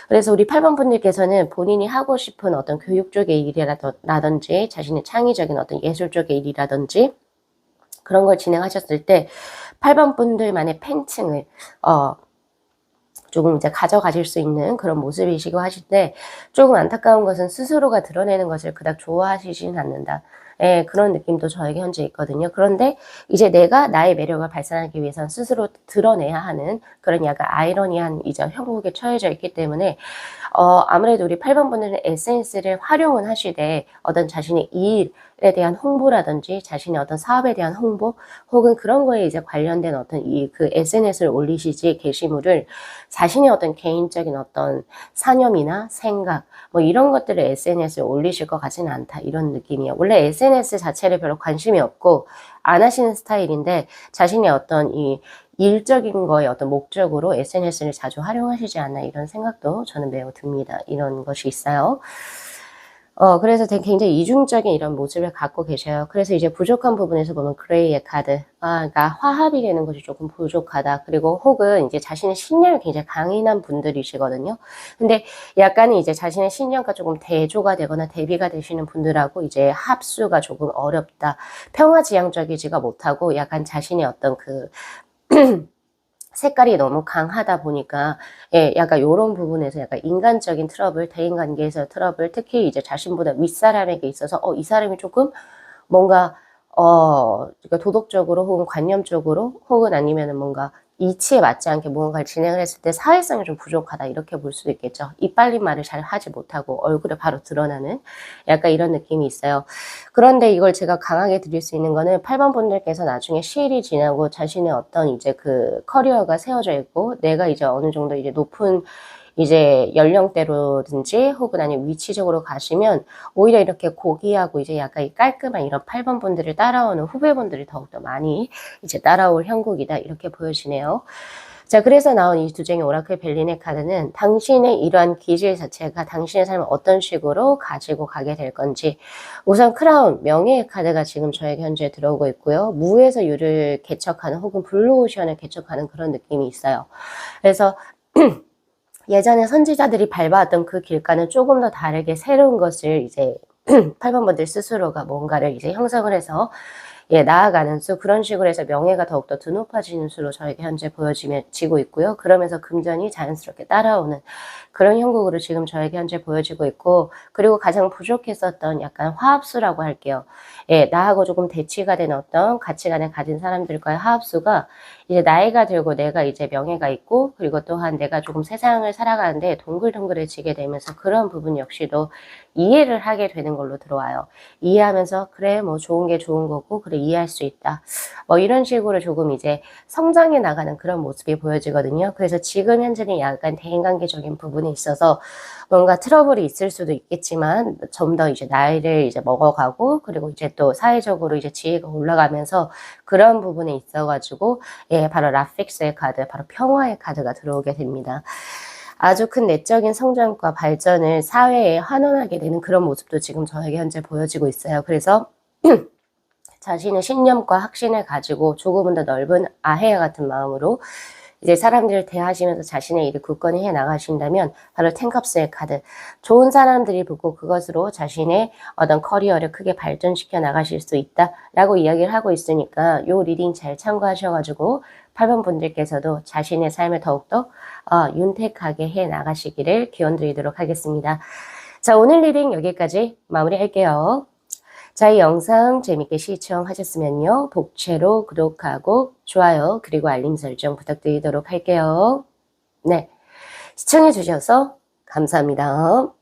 그래서 우리 8번 분들께서는 본인이 하고 싶은 어떤 교육 쪽의 일이라든지 자신의 창의적인 어떤 예술 쪽의 일이라든지 그런 걸 진행하셨을 때 8번 분들만의 팬층을 조금 이제 가져가실 수 있는 그런 모습이시고 하실 때 조금 안타까운 것은 스스로가 드러내는 것을 그닥 좋아하시진 않는다. 예, 그런 느낌도 저에게 현재 있거든요. 그런데 이제 내가 나의 매력을 발산하기 위해서는 스스로 드러내야 하는 그런 약간 아이러니한 이제 형국에 처해져 있기 때문에 아무래도 우리 8번 분들은 SNS를 활용은 하시되 어떤 자신의 일에 대한 홍보라든지 자신의 어떤 사업에 대한 홍보 혹은 그런 거에 이제 관련된 어떤 그 SNS를 올리시지 게시물을 자신의 어떤 개인적인 어떤 사념이나 생각 뭐 이런 것들을 SNS에 올리실 것 같지는 않다 이런 느낌이에요. 원래 SNS 자체를 별로 관심이 없고 안 하시는 스타일인데 자신의 어떤 이 일적인 거에 어떤 목적으로 SNS를 자주 활용하시지 않나 이런 생각도 저는 매우 듭니다. 이런 것이 있어요. 그래서 되게 굉장히 이중적인 이런 모습을 갖고 계셔요. 그래서 이제 부족한 부분에서 보면 그레이의 카드. 그러니까 화합이 되는 것이 조금 부족하다. 그리고 혹은 이제 자신의 신념이 굉장히 강인한 분들이시거든요. 근데 약간은 이제 자신의 신념과 조금 대조가 되거나 대비가 되시는 분들하고 이제 합수가 조금 어렵다. 평화지향적이지가 못하고 약간 자신의 어떤 색깔이 너무 강하다 보니까 예, 약간 요런 부분에서 약간 인간적인 트러블, 대인관계에서 트러블, 특히 이제 자신보다 윗사람에게 있어서 이 사람이 조금 뭔가 그러니까 도덕적으로 혹은 관념적으로 혹은 아니면은 뭔가 이치에 맞지 않게 무언가를 진행을 했을 때 사회성이 좀 부족하다 이렇게 볼 수도 있겠죠. 입 빨린 말을 잘 하지 못하고 얼굴에 바로 드러나는 약간 이런 느낌이 있어요. 그런데 이걸 제가 강하게 드릴 수 있는 거는 8번 분들께서 나중에 시일이 지나고 자신의 어떤 이제 그 커리어가 세워져 있고 내가 이제 어느 정도 이제 높은 이제 연령대로든지 혹은 아니면 위치적으로 가시면 오히려 이렇게 고귀하고 이제 약간 깔끔한 이런 8번 분들을 따라오는 후배분들이 더욱더 많이 이제 따라올 형국이다 이렇게 보여지네요. 자, 그래서 나온 이 두 장의 오라클 벨린의 카드는 당신의 이러한 기질 자체가 당신의 삶을 어떤 식으로 가지고 가게 될 건지, 우선 크라운, 명예의 카드가 지금 저에게 현재 들어오고 있고요. 무에서 유를 개척하는 혹은 블루오션을 개척하는 그런 느낌이 있어요. 그래서 예전에 선지자들이 밟아왔던 그 길과는 조금 더 다르게 새로운 것을 이제 8번 분들 스스로가 뭔가를 이제 형성을 해서 나아가는 수, 그런 식으로 해서 명예가 더욱더 드높아지는 수로 저에게 현재 보여지고 있고요. 그러면서 금전이 자연스럽게 따라오는 그런 형국으로 지금 저에게 현재 보여지고 있고, 그리고 가장 부족했었던 약간 화합수라고 할게요. 나하고 조금 대치가 된 어떤 가치관을 가진 사람들과의 화합수가 이제 나이가 들고 내가 이제 명예가 있고, 그리고 또한 내가 조금 세상을 살아가는데 동글동글해지게 되면서 그런 부분 역시도 이해를 하게 되는 걸로 들어와요. 이해하면서 그래 뭐 좋은 게 좋은 거고 그래 이해할 수 있다. 뭐 이런 식으로 조금 이제 성장해 나가는 그런 모습이 보여지거든요. 그래서 지금 현재는 약간 대인관계적인 부분에 있어서 뭔가 트러블이 있을 수도 있겠지만 좀 더 이제 나이를 이제 먹어가고 그리고 이제 또 사회적으로 이제 지위가 올라가면서 그런 부분에 있어가지고 바로 라픽스의 카드, 바로 평화의 카드가 들어오게 됩니다. 아주 큰 내적인 성장과 발전을 사회에 환원하게 되는 그런 모습도 지금 저에게 현재 보여지고 있어요. 그래서 자신의 신념과 확신을 가지고 조금은 더 넓은 아헤아 같은 마음으로 이제 사람들을 대하시면서 자신의 일을 굳건히 해 나가신다면 바로 텐컵스의 카드, 좋은 사람들이 붙고 그것으로 자신의 어떤 커리어를 크게 발전시켜 나가실 수 있다라고 이야기를 하고 있으니까 요 리딩 잘 참고하셔가지고 8번 분들께서도 자신의 삶을 더욱더 윤택하게 해 나가시기를 기원 드리도록 하겠습니다. 자, 오늘 리딩 여기까지 마무리할게요. 자, 이 영상 재밌게 시청하셨으면요. 복채로 구독하고 좋아요 그리고 알림 설정 부탁드리도록 할게요. 네, 시청해 주셔서 감사합니다.